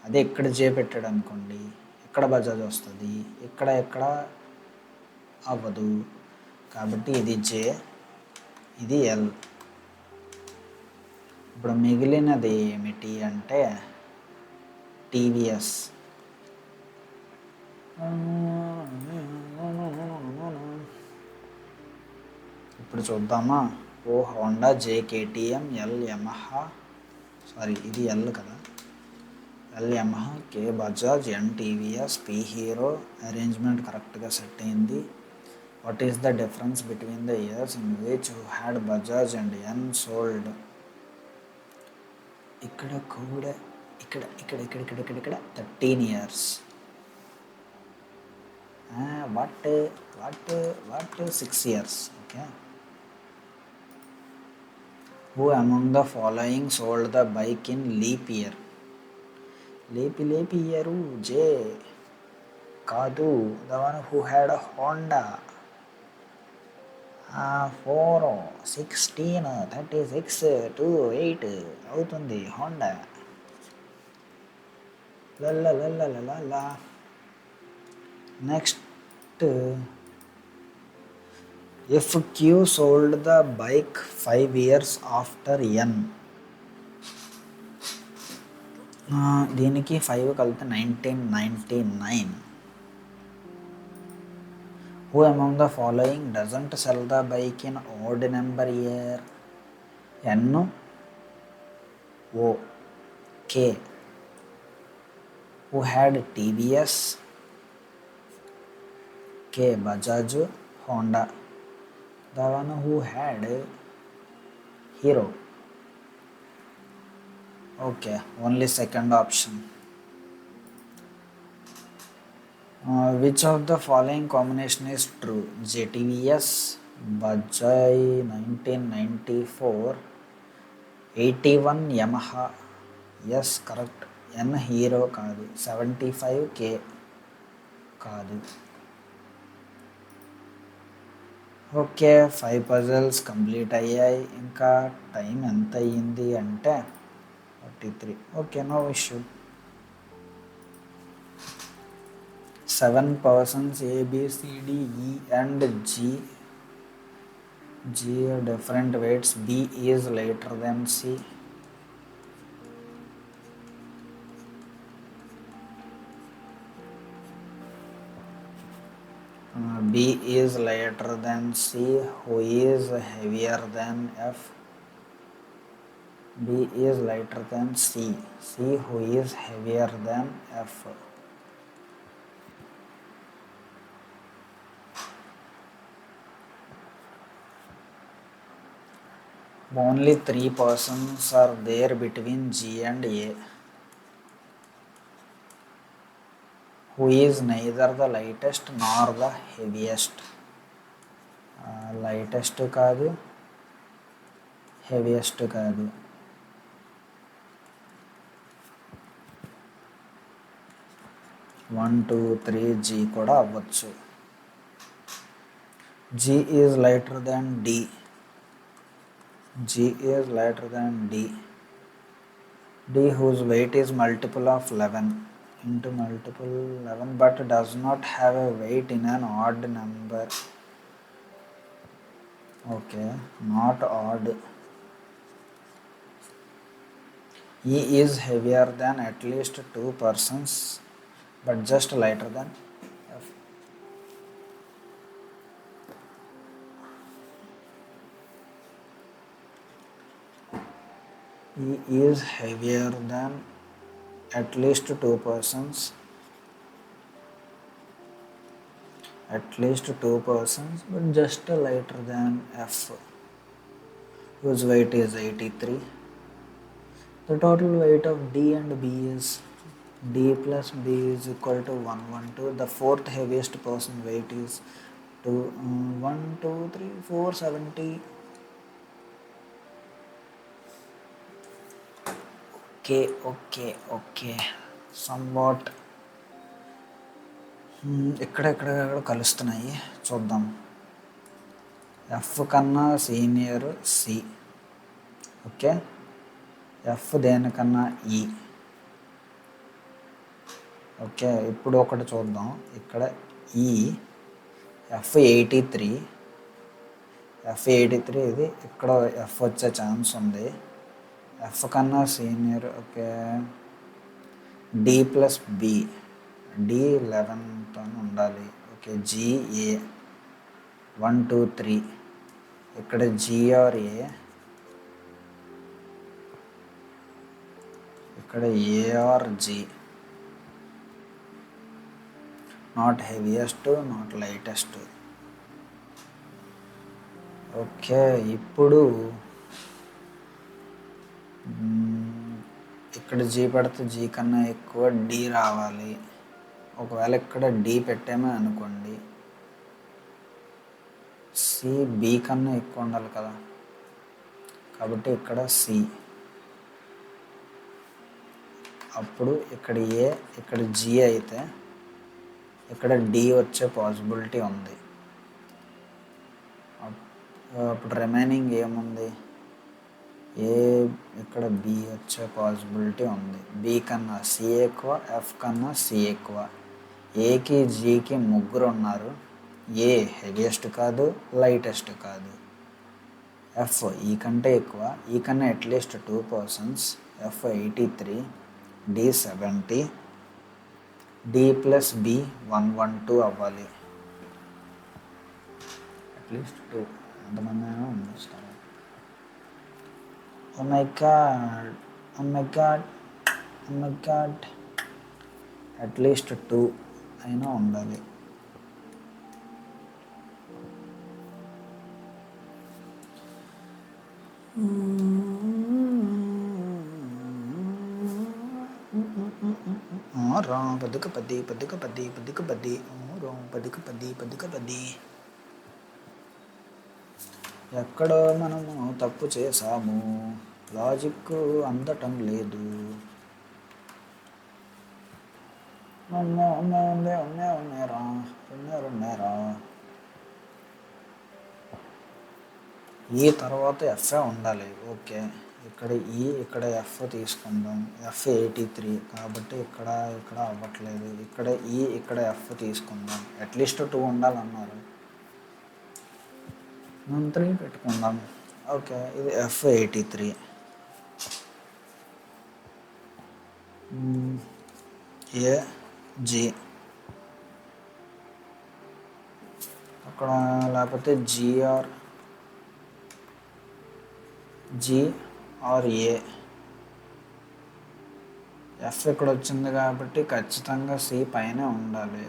అదే ఇక్కడ జే పెట్టాడు అనుకోండి, ఇక్కడ బజాజ్ వస్తుంది, ఇక్కడ అవ్వదు. కాబట్టి ఇది జే, ఇది ఎల్. ఇప్పుడు మిగిలినది ఏమిటి అంటే టీవీఎస్. ఇప్పుడు చూద్దామా. O Honda, J KTM, L Yamaha, sorry ఇది ఎల్ కదా, L Yamaha, K Bajaj, N TVS, P Hero. Arrangement కరెక్ట్గా సెట్ అయింది. What is the difference between the years in which who had Bajaj and N sold. ఇక్కడ కూడా ఇక్కడ 13 years. what 6 years. Okay. Who among the following sold the bike in leap year? leap year J కాదు, the one who had a Honda. 4, 16, 36, 2, 8 అవుతుంది Honda. లల్లా. Next, if Q sold the bike 5 years after N. దీనికి 5 కలిపితే 1999. Who among the following doesn't sell the bike in odd number year? N, O, K. Who had TVS? K, Bajaj, Honda. The one who had Hero. Okay, only second option. Which of the following combination is true? JTVS, Bajaj 1994, 81 Yamaha. Yes, correct. N hero కాదు, 75K కాదు. Okay, 5 puzzles complete అయ్యాయి. ఇంకా time ఎంత అయ్యింది అంటే 43. Okay, no issue. 7 persons A, B, C, D, E and G are different weights. B is lighter than C. B is lighter than C. Who is heavier than F? B is lighter than C. C who is heavier than F. Only 3 persons are there between G and A. Who is neither the lightest nor the heaviest. Lightest కాదు, heaviest కాదు. One two three G కూడా అవ్వచ్చు. G is lighter than D. G is lighter than D. D whose weight is multiple of 11 into multiple 11 but does not have a weight in an odd number. Okay, not odd. E is heavier than at least 2 persons but just lighter than F. E is heavier than at least 2 persons, but just lighter than F, whose weight is 83. The total weight of D and B is D plus B is equal to 112. The fourth heaviest person weight is 1, 2, 3, 4, 70. Okay somewhat ఎక్కడెక్కడ కలుస్తున్నాయి చూద్దాం. F కన్నా senior C, okay. F దేనికన్నా ఈ, okay. ఇప్పుడు ఒకటి చూద్దాం. ఇక్కడ ఈ ఎఫ్ 83, ఇది ఇక్కడ ఎఫ్ వచ్చే ఛాన్స్ ఉంది. ఎఫ్ కన్నా senior, okay. D plus B, D 11తో ఉండాలి, ఓకే. జిఏ 1, 2, 3, ఇక్కడ జిఆర్ఏ, ఇక్కడ A R G. Not heaviest, not lightest. Okay. ఇప్పుడు ఇక్కడ జీ పెడితే జీ కన్నా ఎక్కువ డి రావాలి. ఒకవేళ ఇక్కడ డి పెట్టామే అనుకోండి, సి బి కన్నా ఎక్కువ ఉండాలి కదా, కాబట్టి ఇక్కడ సి. అప్పుడు ఇక్కడ ఏ, ఇక్కడ జీ అయితే ఇక్కడ డి వచ్చే పాసిబిలిటీ ఉంది. అప్పుడు రిమైనింగ్ ఏముంది, ఏ, ఇక్కడ బి వచ్చే పాసిబిలిటీ ఉంది. బి కన్నా సి ఎక్కువ, ఎఫ్ కన్నా సి ఎక్కువ. ఏకి జీకి ముగ్గురు ఉన్నారు. ఏ హెవియెస్ట్ కాదు, లైటెస్ట్ కాదు. ఎఫ్ ఈ కంటే ఎక్కువ, ఈ కన్నా at least 2 persons. F 83, D 70, D plus B 112 అవ్వాలి. అట్లీస్ట్ 2, ఎంతమంది అయినా ఉండొచ్చు. Oh my god, అట్లీస్ట్ 2 అయినా ఉండాలి. పది. ఎక్కడో మనము తప్పు చేసాము, లాజిక్ అందటం లేదు. ఉన్నారా. ఈ తర్వాత ఎఫ్ ఉండాలి, ఓకే. ఇక్కడ ఈ, ఇక్కడ ఎఫ్ తీసుకుందాం. ఎఫ్ 83 కాబట్టి ఇక్కడ అవ్వట్లేదు. ఇక్కడ ఈ, ఇక్కడ ఎఫ్ తీసుకుందాం. అట్లీస్ట్ 2 ఉండాలన్నారు, 3 పెట్టుకుందాం, ఓకే. ఇది ఎఫ్ 83. ఏ జి అక్కడ, లేకపోతే జిఆర్ ఏ. ఎఫ్ ఇక్కడ వచ్చింది కాబట్టి ఖచ్చితంగా సి పైన ఉండాలి.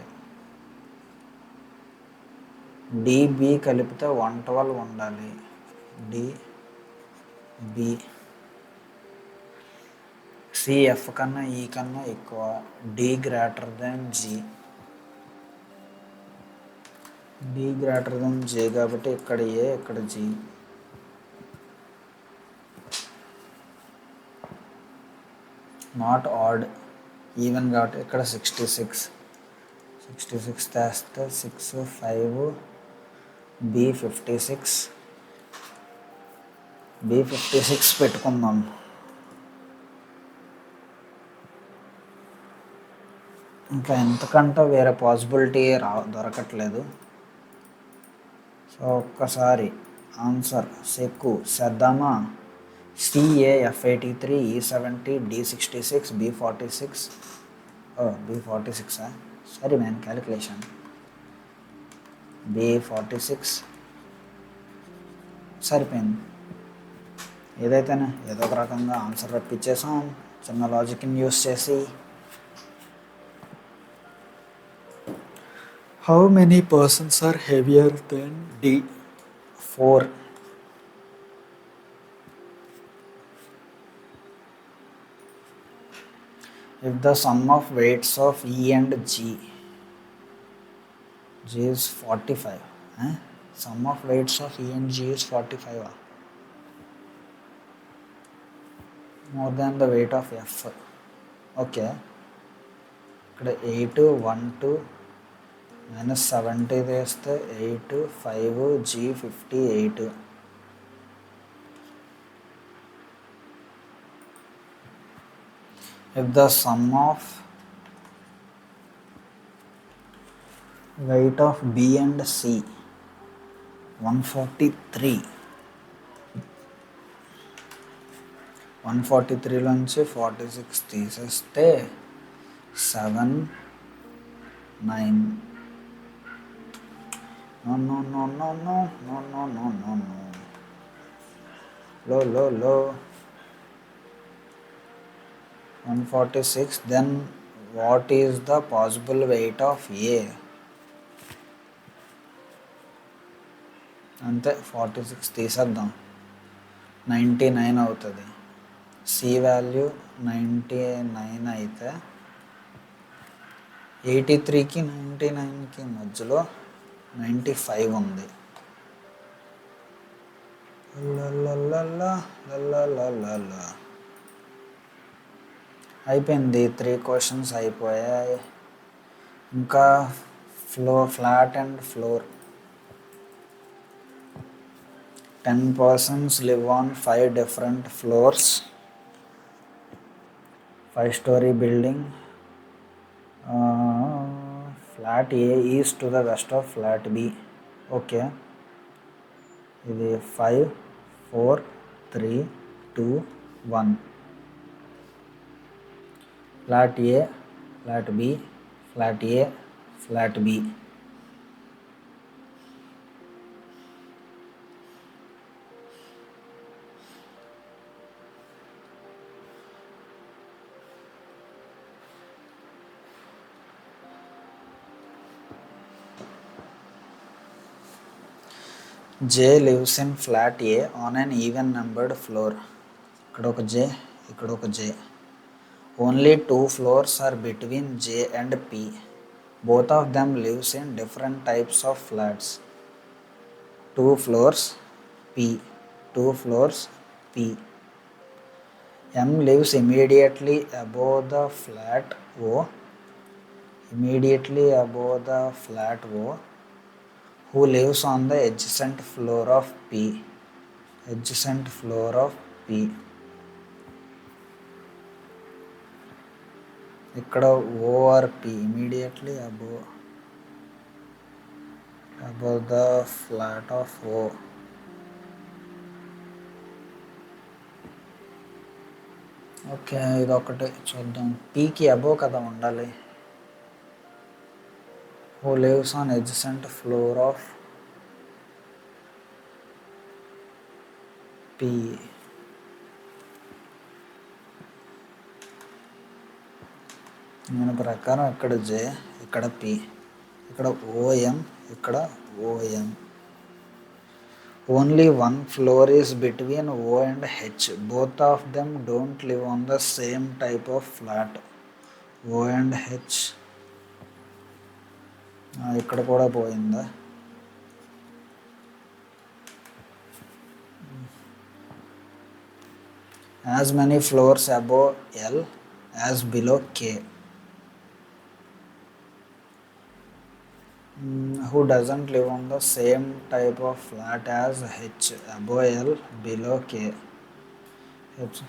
డిబి కలిపితే 112 ఉండాలి. డిబి సిఎఫ్ కన్నా ఈ కన్నా ఎక్కువ. డి గ్రేటర్ దెన్ జి, కాబట్టి ఇక్కడ ఏ, ఇక్కడ జి. నాట్ ఆడ్, ఈవెన్ కాబట్టి ఇక్కడ 66 తెస్తే 6, 5, బి 56 పెట్టుకుందాం. ఇంకా ఎంతకంటే వేరే పాసిబిలిటీ దొరకట్లేదు. సో ఒక్కసారి ఆన్సర్ చేద్దామా. సిఏ ఎఫ్ 83, ఈ 70, డి 66, బి 46. బి 46 సరే మ్యాన్, క్యాలిక్యులేషన్. బి 46 సరిపోయింది. ఏదైతేనే ఏదో ఒక రకంగా ఆన్సర్ రప్పించేసాం చిన్న లాజిక్ని యూస్ చేసి. How many persons are heavier than D? 4. If the sum of weights of E and G is 45, sum of weights of E and G is 45, more than the weight of F. Okay, ఇక్కడ 8 1 2 minus 70 వేస్తే 8 5 G 58. If the sum of weight of B and C 143, 143 నుంచి 46 తీసేస్తే 7 9. No no no no no no no no no no. Low 146. Then what is the possible weight of A? అంతే 46 తీసేద్దాం 99 అవుతుంది. C value 99 అయితే 83కి 99కి మధ్యలో 95 ఉంది. అయిపోయింది 3 questions అయిపోయాయి. ఇంకా flat and floor. 10 persons live on 5 different floors. 5-story building. Flat A is to the west of flat B. Okay, ఇది 5 4 3 2 1. Flat A, flat B, flat A, flat B. J lives in flat A on an even numbered floor. ఇక్కడ ఒక J, ఇక్కడ ఒక J. Only 2 floors are between J and P. Both of them lives in different types of flats. 2 floors P, 2 floors P. M lives immediately above the flat O. Immediately above the flat O. Who lives on the adjacent floor of P? Adjacent floor of P. ఇక్కడ or P immediately above the flat of O. Okay, ఇదొకటి చూద్దాం. పీకి above కదా ఉండాలి. Who lives on adjacent floor of P. దీని ప్రకారం ఇక్కడ J, ఇక్కడ పి, ఇక్కడ ఓఎం, ఇక్కడ O M. Only 1 floor is between O and H. Both of them don't live on the same type of flat. O and H. ఇక్కడ కూడా పోయిందా? As many floors above L as below K. Who doesn't live on the same type of flat as H? Above L, below K. H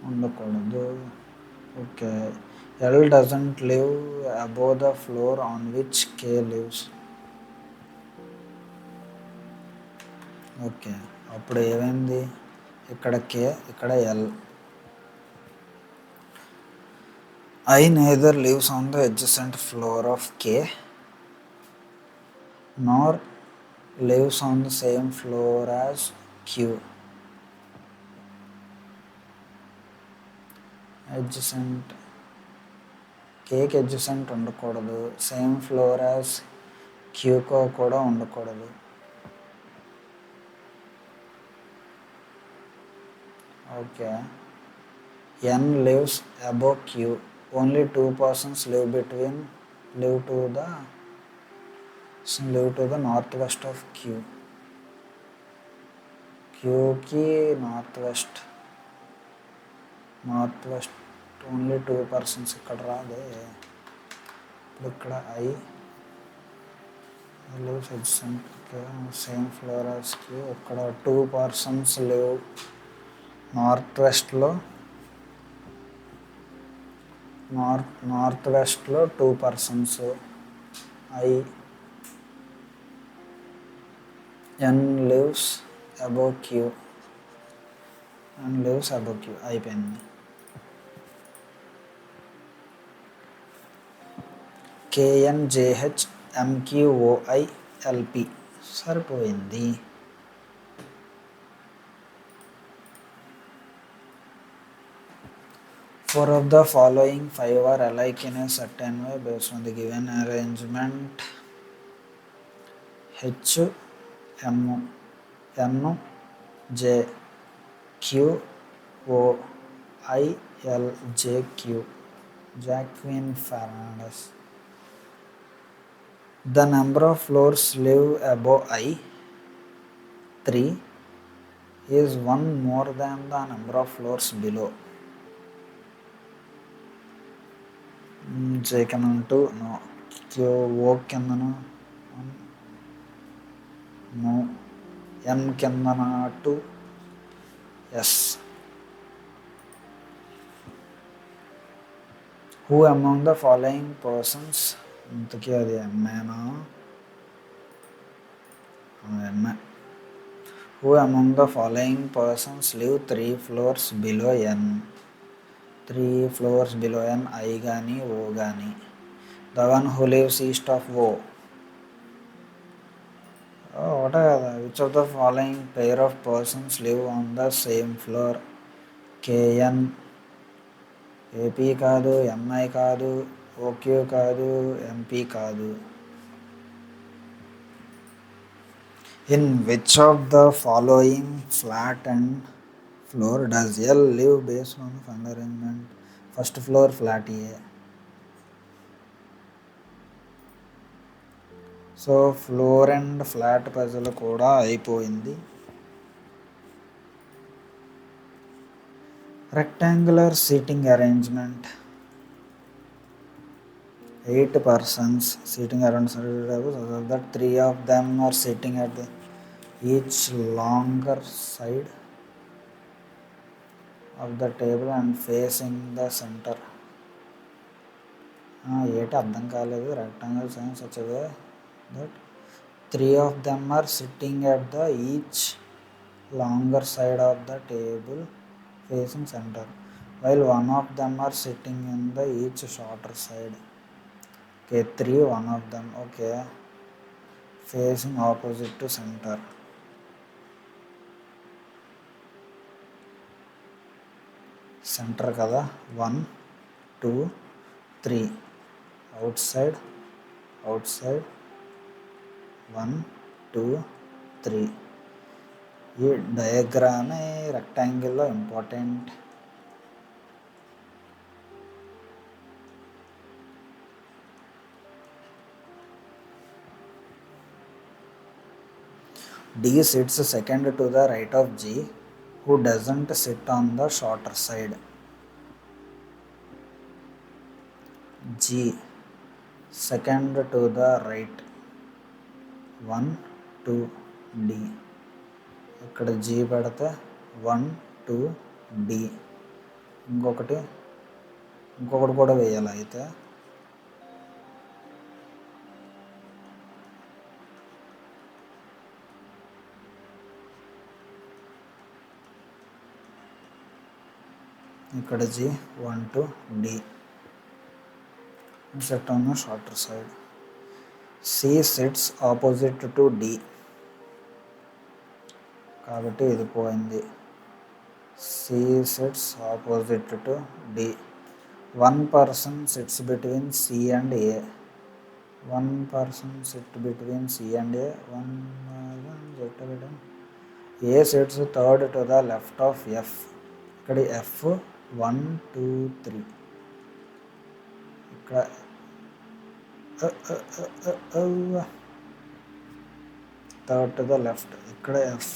ఉండకూడదు. Okay, L doesn't live above the floor on which K lives. Okay, అప్పుడు ఏమైంది? ఇక్కడ K, ఇక్కడ L. I neither lives on the adjacent floor of K nor lives on the same floor as Q. adjacent, కేకి adjacent ఉండకూడదు. Same floor as క్యూకో కూడా ఉండకూడదు. Okay. N lives above Q. Only 2 persons live to the northwest of Q. క్యూకి north west only 2 persons. ఇక్కడ రాదే. ఇప్పుడు ఇక్కడ I lives adjacent same floor as Q. ఇక్కడ 2 persons లివ్ నార్త్ వెస్ట్లో 2 persons. I N lives above Q. అయిపోయింది. KNJHMQOILP సరిపోయింది. Four of the following 5 are alike in a certain way based on the given arrangement. H M N J Q O I L J Q. Joaquin Fernandez. The number of floors live above I 3 is 1 more than the number of floors below. J కింద 2 no. O కిందన no. M కిందన 2 yes. Who among the following persons, ఇంతకీ అది ఎంఏనా? MA. Who among the following persons live 3 floors below N? 3 floors below N, I కానీ O కానీ. The one who lives east of O. ఒకటే కదా. Which of the following pair of persons live on the same floor? KN. AP కాదు, MI కాదు, OQ కాదు, MP కాదు. In which of the following flat and floor does L live based on the final arrangement? First floor flat A. So floor and flat puzzle కూడా అయిపోయింది. rectangular seating arrangement. 8 persons sitting around so that 3 of them are sitting at each longer side of the table and facing the center. ఏంటి అర్థం కాలేదు. rectangle in such a way that 3 of them are sitting at the each longer side of the table facing center, while 1 of them are sitting in the each shorter side. Okay, 3, 1 of them, okay, facing opposite to center. Center kada 1 2 3, outside 1 2 3. ఈ diagram రెక్టాంగిల్లో important. D sits second to the right of G, who doesn't sit on the shorter side. G second to the right 1 2 D. ఇక్కడ G పెడితే 1 2 D. ఇంకొకటి కూడా వేయాలి. అయితే ఇక్కడ G 1 2 D. Sit on the shorter side. C sits opposite to D. కాబట్టి ఇది పోయింది. C sits opposite to D. One person sits between C and A. One person sits between C and A. A sits third to the left of F. ఇక్కడ F 1 2 3. ఇక్కడ third to the left. ఇక్కడ F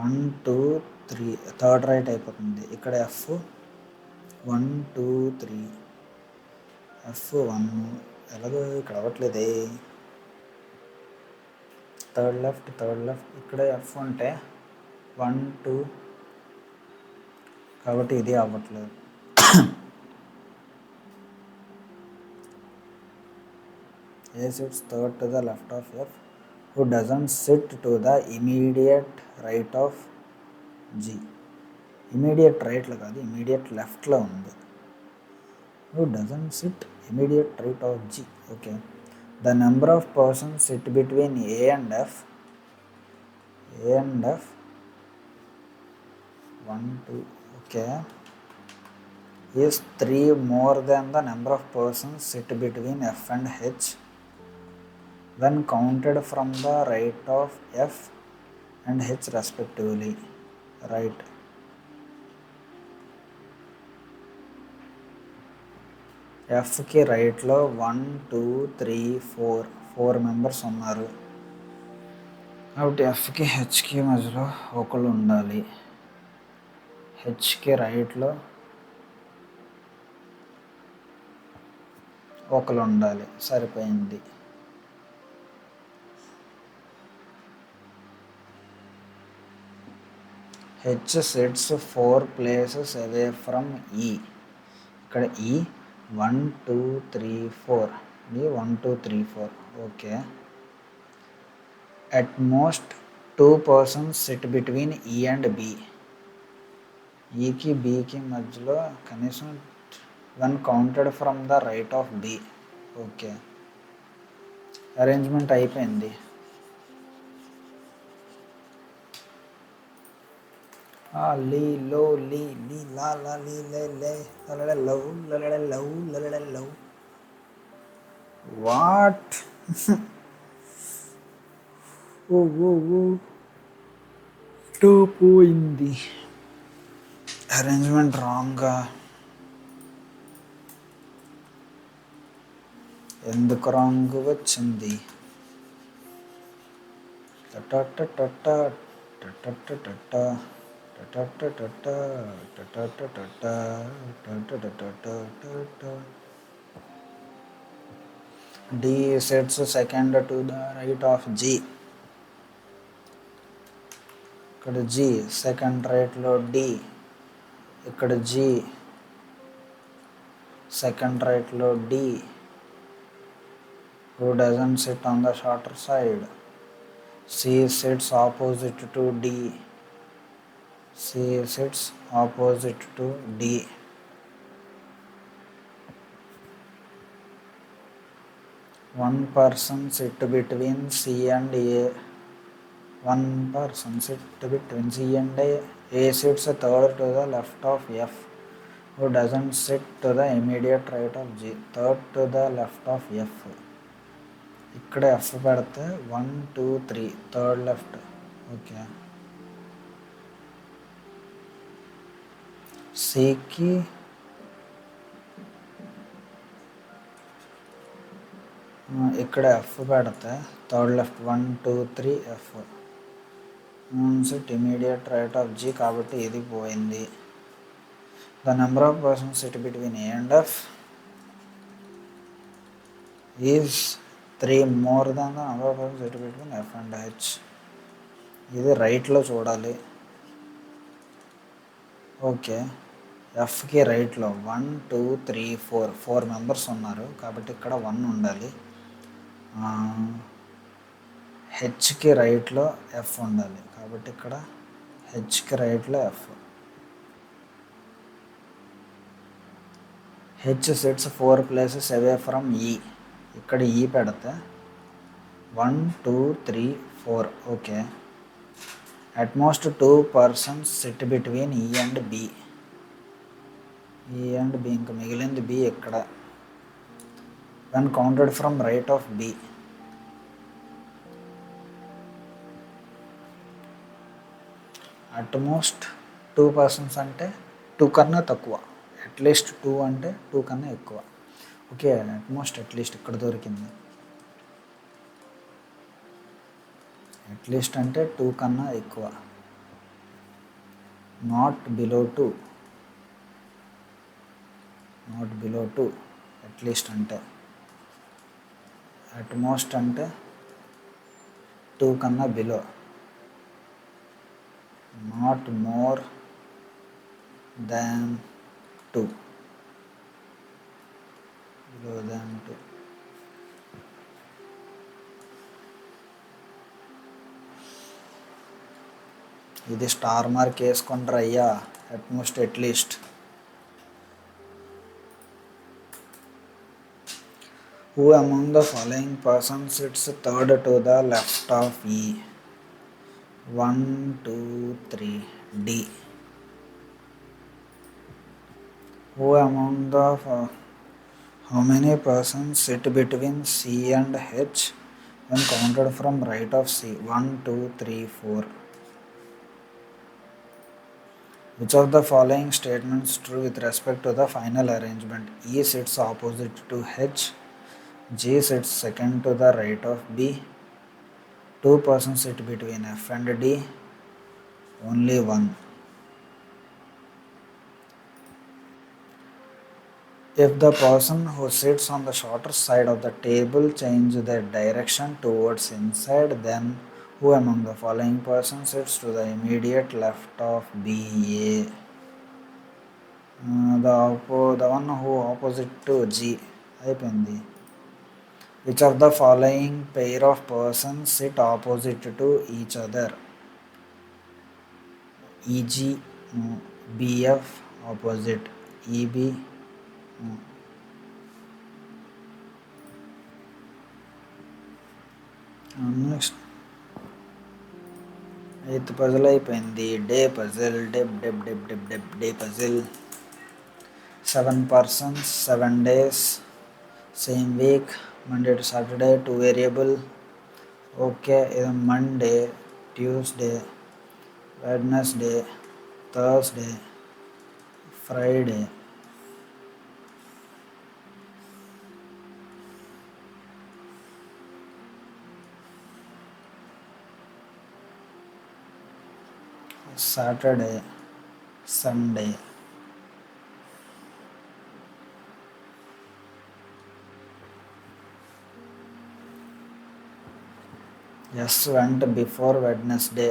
1 2 3 third right అయిపోతుంది. ఇక్కడ F 1 2 3 F1 ఎలాగో ఇక్కడ అవ్వట్లేదే. Third left ఇక్కడ F ఉంటే 1 2 కాబట్టి ఇది అవ్వట్లేదు. A sits third to the left of F, who doesn't sit to the immediate right of G. Immediate రైట్లో కాదు, ఇమీడియట్ లెఫ్ట్లో ఉంది. who doesn't sit immediate right of G. Okay. The number of persons sit between A and F 1 2 okay is 3 more than the number of persons sit between F and H when counted from the right of F and H respectively. Right. Fకి రైట్లో 1 2 3 4 members ఉన్నారు. కాబట్టి Fకి హెచ్కి మధ్యలో ఒకళ్ళు ఉండాలి. హెచ్కి రైట్లో ఒకళ్ళు ఉండాలి. సరిపోయింది. H sits 4 places away from E. ఇక్కడ E 1 2 3 4 ఇది 1 2 3 4 okay. At most 2 persons SIT between E and B. ఈకి బీకి మధ్యలో కనీసం one counted from the right of B. Okay, arrangement అయిపోయింది. లీ లో లీ లీ లా లా లీ లే లే లలడ లవ్ లలడ లవ్ లలడ love. What O O O టూ పోయింది. అరేంజ్మెంట్ రాంగ్గా. ఎందుకు రాంగ్ వచ్చింది? D sits second to the right of G. ఇక్కడ G సెకండ్ రైట్లో D. ఇక్కడ G సెకండ్ రైట్లో D. Who doesn't sit on the shorter side? C sits opposite to D. C sits opposite to D. One person sit between C and A. One person sit between C and A. A sits third to the left of F, who doesn't sit to the immediate right of G. Third to the left of F. ఇక్కడ F పెడితే 1 2 3 third left. Okay. సికి ఇక్కడ F పెడితే third left 1 2 3 F. SIT immediate right of G కాబట్టి ఇది పోయింది. The number of persons sit between A and F is 3 more than the number of persons sit between F and H. ఇది రైట్లో చూడాలి. Okay, ఎఫ్కి రైట్లో 1 2 3 4 members ఉన్నారు కాబట్టి ఇక్కడ 1 ఉండాలి. హెచ్కి రైట్లో F ఉండాలి కాబట్టి ఇక్కడ హెచ్కి రైట్లో F. H sits 4 places away from E. ఇక్కడ E పెడితే 1 2 3 4 okay. At most two persons sit between E and B. E and B ఇంకా మిగిలింది B ఎక్కడ? When counted from right of B. At most two persons అంటే 2 కన్నా తక్కువ. At least 2 అంటే 2 కన్నా ఎక్కువ. ఓకే, అట్మోస్ట్ అట్లీస్ట్ ఇక్కడ దొరికింది. అట్లీస్ట్ అంటే 2 కన్నా ఎక్కువ. Not below 2. Not below 2 at least అంటే. అట్మోస్ట్ అంటే 2 కన్నా below. Not more than 2. Below than 2. ఇది స్టార్ మార్క్ వేసుకుంటారు అయ్యా. At most at least. Who among the following persons sits third to the left of E? 1, 2, 3. D. Who among the how many persons sit between C and H when counted from right of C? 1, 2, 3, 4. Which of the following statements true with respect to the final arrangement? E sits opposite to H. G sits second to the right of B. Two persons sit between F and D. Only one. If the person who sits on the shorter side of the table change their direction towards inside, then who among the following persons sits to the immediate left of B? A. The one who opposite to G. అయిపోయింది. Which of the following pair of persons sit opposite to each other? EG, no. BF opposite. EB, no. Next 8th puzzle అయిపోయింది. Day puzzle. Day puzzle. 7 persons, 7 days, same week, Monday to Saturday, 2 variable. Okay, ఇది Monday, Tuesday, Wednesday, Thursday, Friday. Saturday, Sunday. Yes went before Wednesday.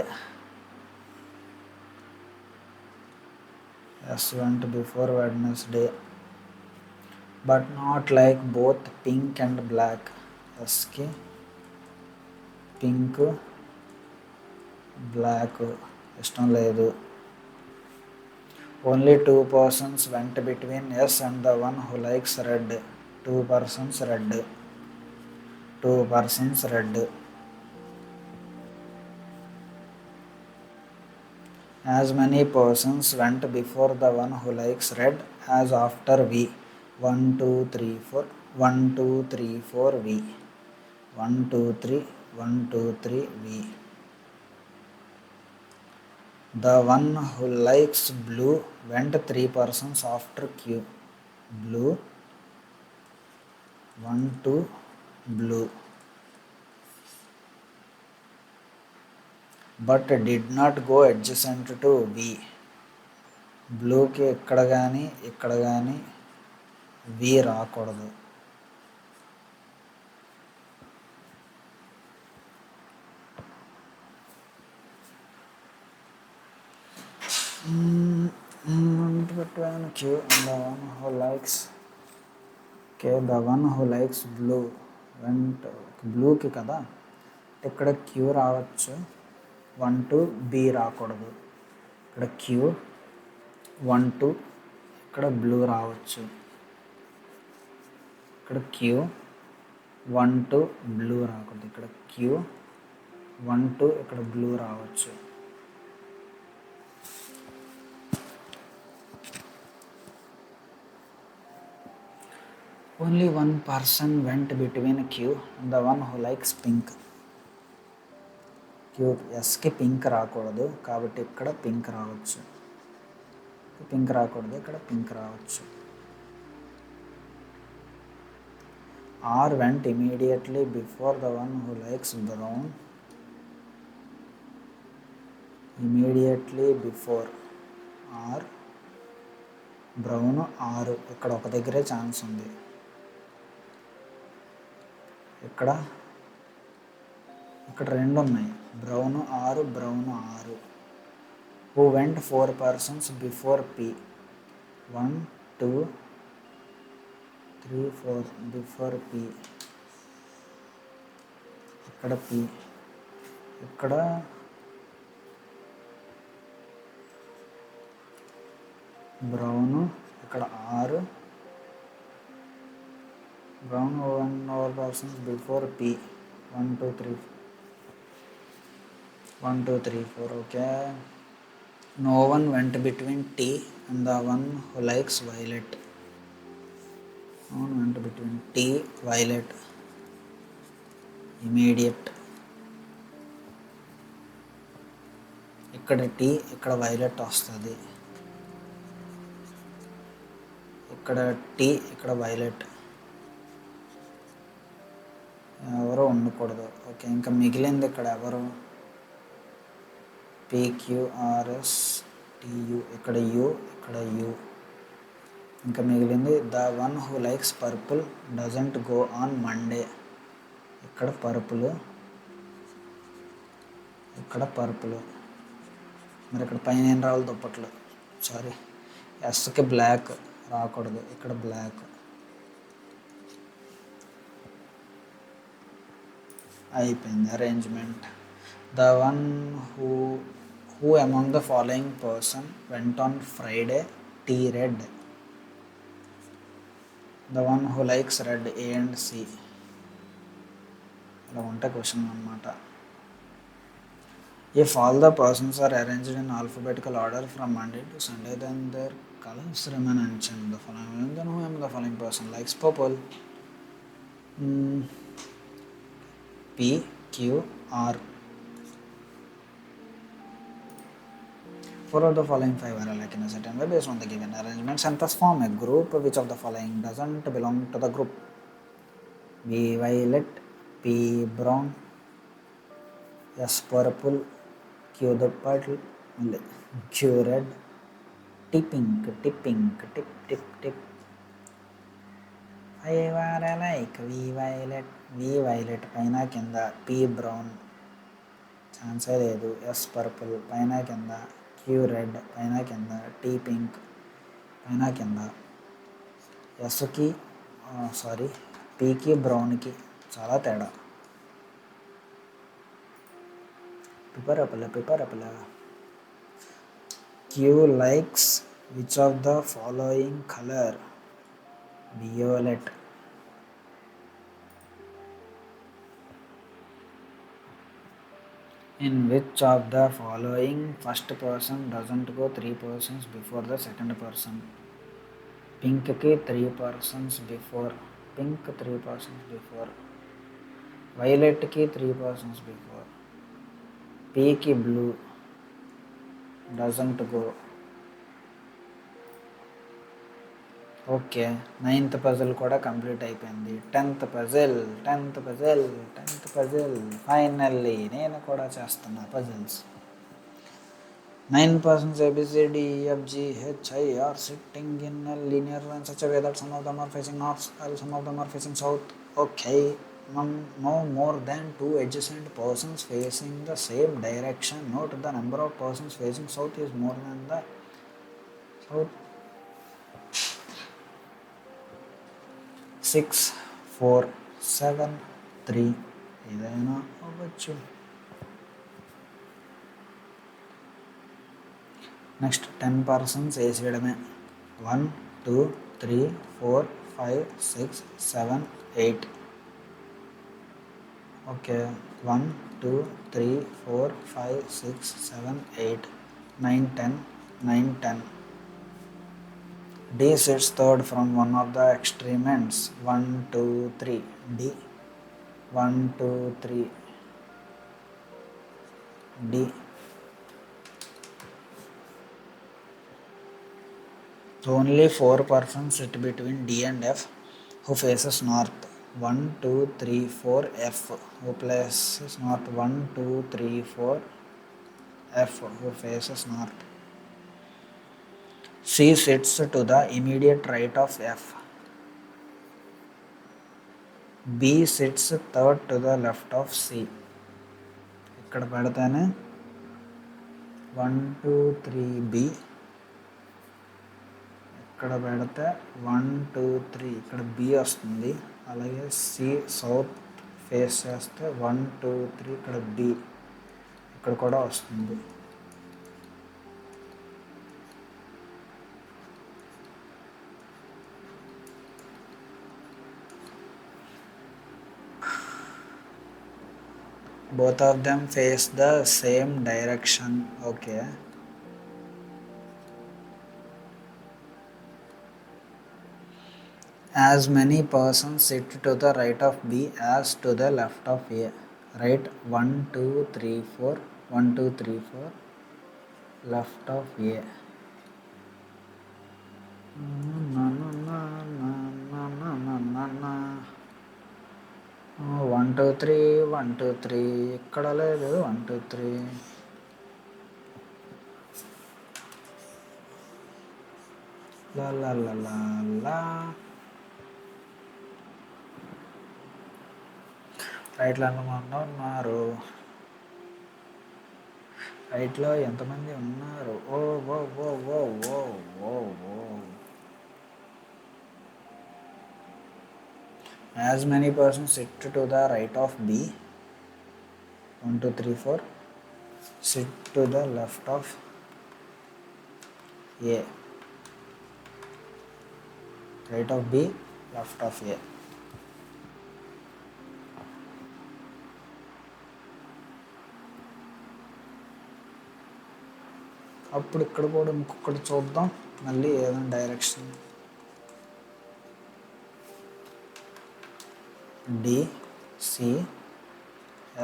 Yes went before Wednesday, but not like both pink and black. Yes ki pink, black ఇష్టం లేదు. Only 2 persons went between S and the one who likes red. 2 persons red. 2 persons red. As many persons went before the one who likes red as after V. 1, 2, 3, 4. 1, 2, 3, 4 V. 1, 2, 3. 1, 2, 3 V. The one who likes blue went 3 persons after Q. Blue. 1, 2 blue. But did not go adjacent to V. బ్లూకి ఇక్కడ కానీ V రాకూడదు. Between Q and the one who likes, okay, the one who likes blue went బ్లూకి కదా, ఇక్కడ Q రావచ్చు. 1, 2 B రాకూడదు. ఇక్కడ Q 1, 2 ఇక్కడ బ్లూ రావచ్చు. ఇక్కడ Q 1, 2 బ్లూ రాకూడదు. ఇక్కడ Q 1, 2 ఇక్కడ బ్లూ రావచ్చు. Only one person went between Q the one who likes pink. Q ఎస్కి పింక్ రాకూడదు కాబట్టి ఇక్కడ పింక్ రావచ్చు, పింక్ రాకూడదు ఇక్కడ పింక్ రావచ్చు. R went immediately before the one who likes brown. Immediately before R brown 6 ఇక్కడ ఒక దగ్గరే ఛాన్స్ ఉంది. ఇక్కడ 2 ఉన్నాయి, brown 6 brown 6. Who went 4 persons before P. 1 2 3 4 before P. ఇక్కడ పి, ఇక్కడ బ్రౌన్, ఇక్కడ 6 brown. 1 4 persons before P. 1 2 3 1 2 3 4. Okay. No one went between T and the one who likes violet. No one went between T violet. Immediate. ఇక్కడ T ఇక్కడ violet వస్తుంది, ఇక్కడ T ఇక్కడ violet. ఎవరు ఉండకూడదు. ఓకే, ఇంకా మిగిలింది ఇక్కడ ఎవరు? పిక్యూఆర్ఎస్ టియు, ఇక్కడ యు ఇక్కడ యు. ఇంకా మిగిలింది the one who likes purple doesn't go on Monday. ఇక్కడ పర్పుల్, ఇక్కడ పర్పుల్. మరి ఇక్కడ పైన ఏం రావాలి? దుప్పట్లు. సారీ, ఎస్కి బ్లాక్ రాకూడదు, ఇక్కడ బ్లాక్. అయిపోయింది arrangement. The one who among the following person went on Friday T red. The one who likes red A and C. ఇలా ఉంటే క్వశ్చన్ అనమాట. If all the persons are arranged in alphabetical order from Monday to Sunday then their colours remain unchanged. The following then who am the following person likes purple? P Q R. 4 of the following 5 are alike in a certain way based on the given arrangements and thus form a group. Which of the following doesn't belong to the group? V violet, P brown, S purple, Q the purple, Q red, T pink, tip tip. I are alike. V violet పైన కింద, P brown chance లేదు, S purple పైన కింద, Q red పైన కింద, T pink పైన కింద. ఎస్కి పీకి బ్రౌన్కి చాలా తేడా. Paper Appala. Q likes which of the following color? Violet. In which of the following first person doesn't go 3 persons before the second person? Pink ki 3 persons before, pink 3 persons before, violet ki 3 persons before, P ki blue doesn't go. Okay, 9th puzzle కూడా complete అయిపోయింది. 10th puzzle finally నేను కూడా చేస్తున్నా puzzles. 9 persons ABCDEFGHI are sitting in a linear in such a way that some of them are facing north while some of them are facing south. Okay, no more than 2 adjacent persons facing the same direction. Note the number of persons facing south is more than the south. 6 4 7 3 ఏదైనా అవ్వచ్చు. Next 10 persons వేసేయడమే. 1 2 3 4 5 6 7 8. Okay, 1 2 3 4 5 6 7 8 9 10 9 10. D sits third from one of the extreme ends. 1, 2, 3. D. 1, 2, 3. D. Only 4 persons sit between D and F who faces north. 1, 2, 3, 4. F who faces north. 1, 2, 3, 4. F who faces north. C sits to the immediate right of F. B sits third to the left of C. ఇక్కడ పెడితేనే 1, 2, 3 B. ఇక్కడ పెడితే 1, 2, 3 ఇక్కడ B వస్తుంది. అలాగే C south face చేస్తే 1, 2, 3 ఇక్కడ B ఇక్కడ కూడా వస్తుంది. Both of them face the same direction. Okay. As many persons sit to the right of B as to the left of A. Right 1, 2, 3, 4. 1, 2, 3, 4. Left of A. 1, 2, 3. 1, 2, 3 ఇక్కడ లేదు. 1, 2, 3 లా లా లా లా లా. రైట్లో ఎంతమంది ఉన్నారు? రైట్లో ఎంతమంది ఉన్నారు? ఓ O O O O O oh. As many persons sit to the right of B. 1, 2, 3, 4. Sit to the left of A. Right of B, left of A. అప్పుడు ఇక్కడ కూడా ఇంకొకటి చూద్దాం మళ్ళీ ఏదైనా డైరెక్షన్. డి సి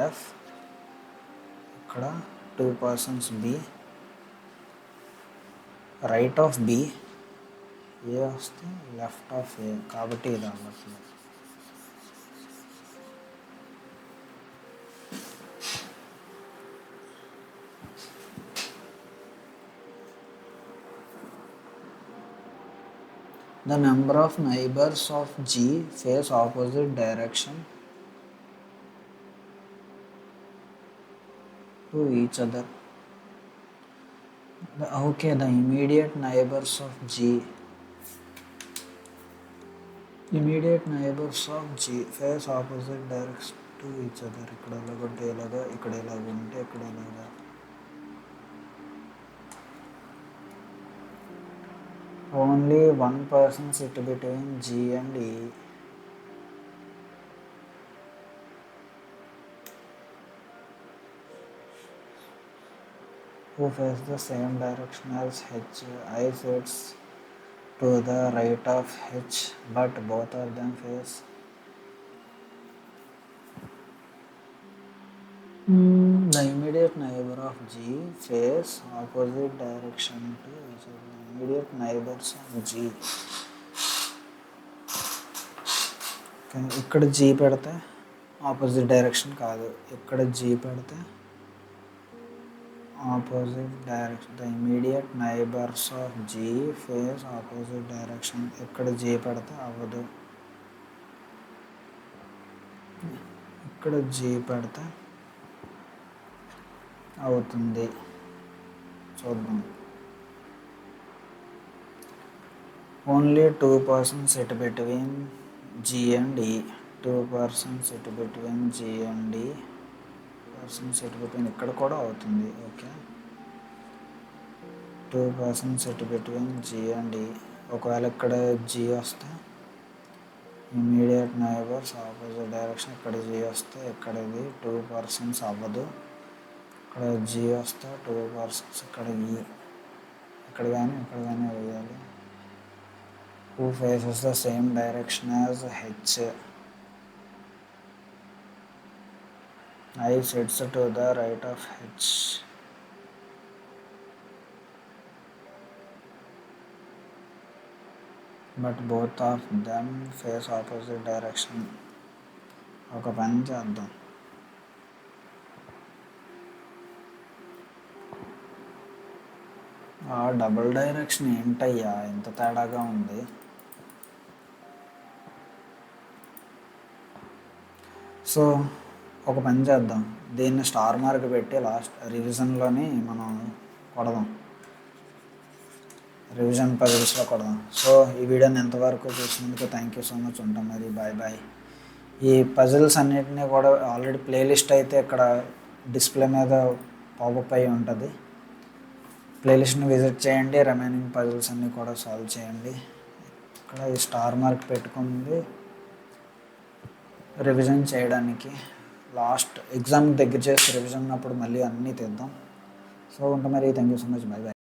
ఎఫ్ ఇక్కడ 2 persons B. Right of B A వస్తే left of ఏ కాబట్టి ఇది అవ్వట్లేదు. The number of neighbors of G face opposite direction to each other. The immediate neighbors of G. Immediate neighbors of G face opposite direction to each other. ఇక్కడ ఎలాగంటే ఇలాగా, ఇక్కడ ఎలాగుంటే ఇక్కడ ఎలాగా. Only one person sit between G and E. Who face the same direction as H. I sits to the right of H, but both of them face the immediate neighbor of G face opposite direction to each other. Immediate neighbors of G. ఇక్కడ G పెడితే opposite direction కాదు, ఇక్కడ G పెడితే opposite direction. The immediate neighbours of G face opposite direction. ఇక్కడ G పెడితే అవ్వదు, ఇక్కడ G పెడితే అవుతుంది. చూద్దాం. Only 2 persons sit between G and E. 2 persons sit between G and E. persons sit between ఇక్కడ కూడా అవుతుంది. Okay, 2 persons sit between G and E. ఒకవేళ ఇక్కడ G వస్తే ఇమీడియట్ నైబర్స్ ఆపోజిట్ డైరెక్షన్. ఇక్కడ G వస్తే ఇక్కడ ఇది 2 persons అవ్వదు. ఇక్కడ G వస్తే 2 persons. ఇక్కడ E ఇక్కడ కానీ వేయాలి. Who faces the same direction as H. I sits to the right of H. But both of them face opposite direction. ఒక పని చేద్దాం. ఆ డబుల్ డైరెక్షన్ ఏంటయ్యా ఇంత తేడాగా ఉంది? సో ఒక పని చేద్దాం, దీన్ని స్టార్ మార్క్ పెట్టి లాస్ట్ రివిజన్లోని మనం కొడదాం, రివిజన్ పజిల్స్లో కొడదాం. సో ఈ వీడియోని ఎంతవరకు చూసినందుకు థ్యాంక్ యూ సో మచ్. ఉంటాం మరి, బాయ్ బాయ్. ఈ పజిల్స్ అన్నిటినీ కూడా ఆల్రెడీ ప్లేలిస్ట్ అయితే ఇక్కడ డిస్ప్లే మీద పాపప్ అయి ఉంటుంది. ప్లేలిస్ట్ని విజిట్ చేయండి, రిమైనింగ్ పజిల్స్ అన్నీ కూడా సాల్వ్ చేయండి. ఇక్కడ ఈ స్టార్ మార్క్ పెట్టుకుంది రివిజన్ చేయడానికి. లాస్ట్ ఎగ్జామ్ దగ్గర చేసి రివిజన్ అప్పుడు మళ్ళీ అన్నీ తీద్దాం. సో ఉంటాం మరి, thank you so much, bye bye.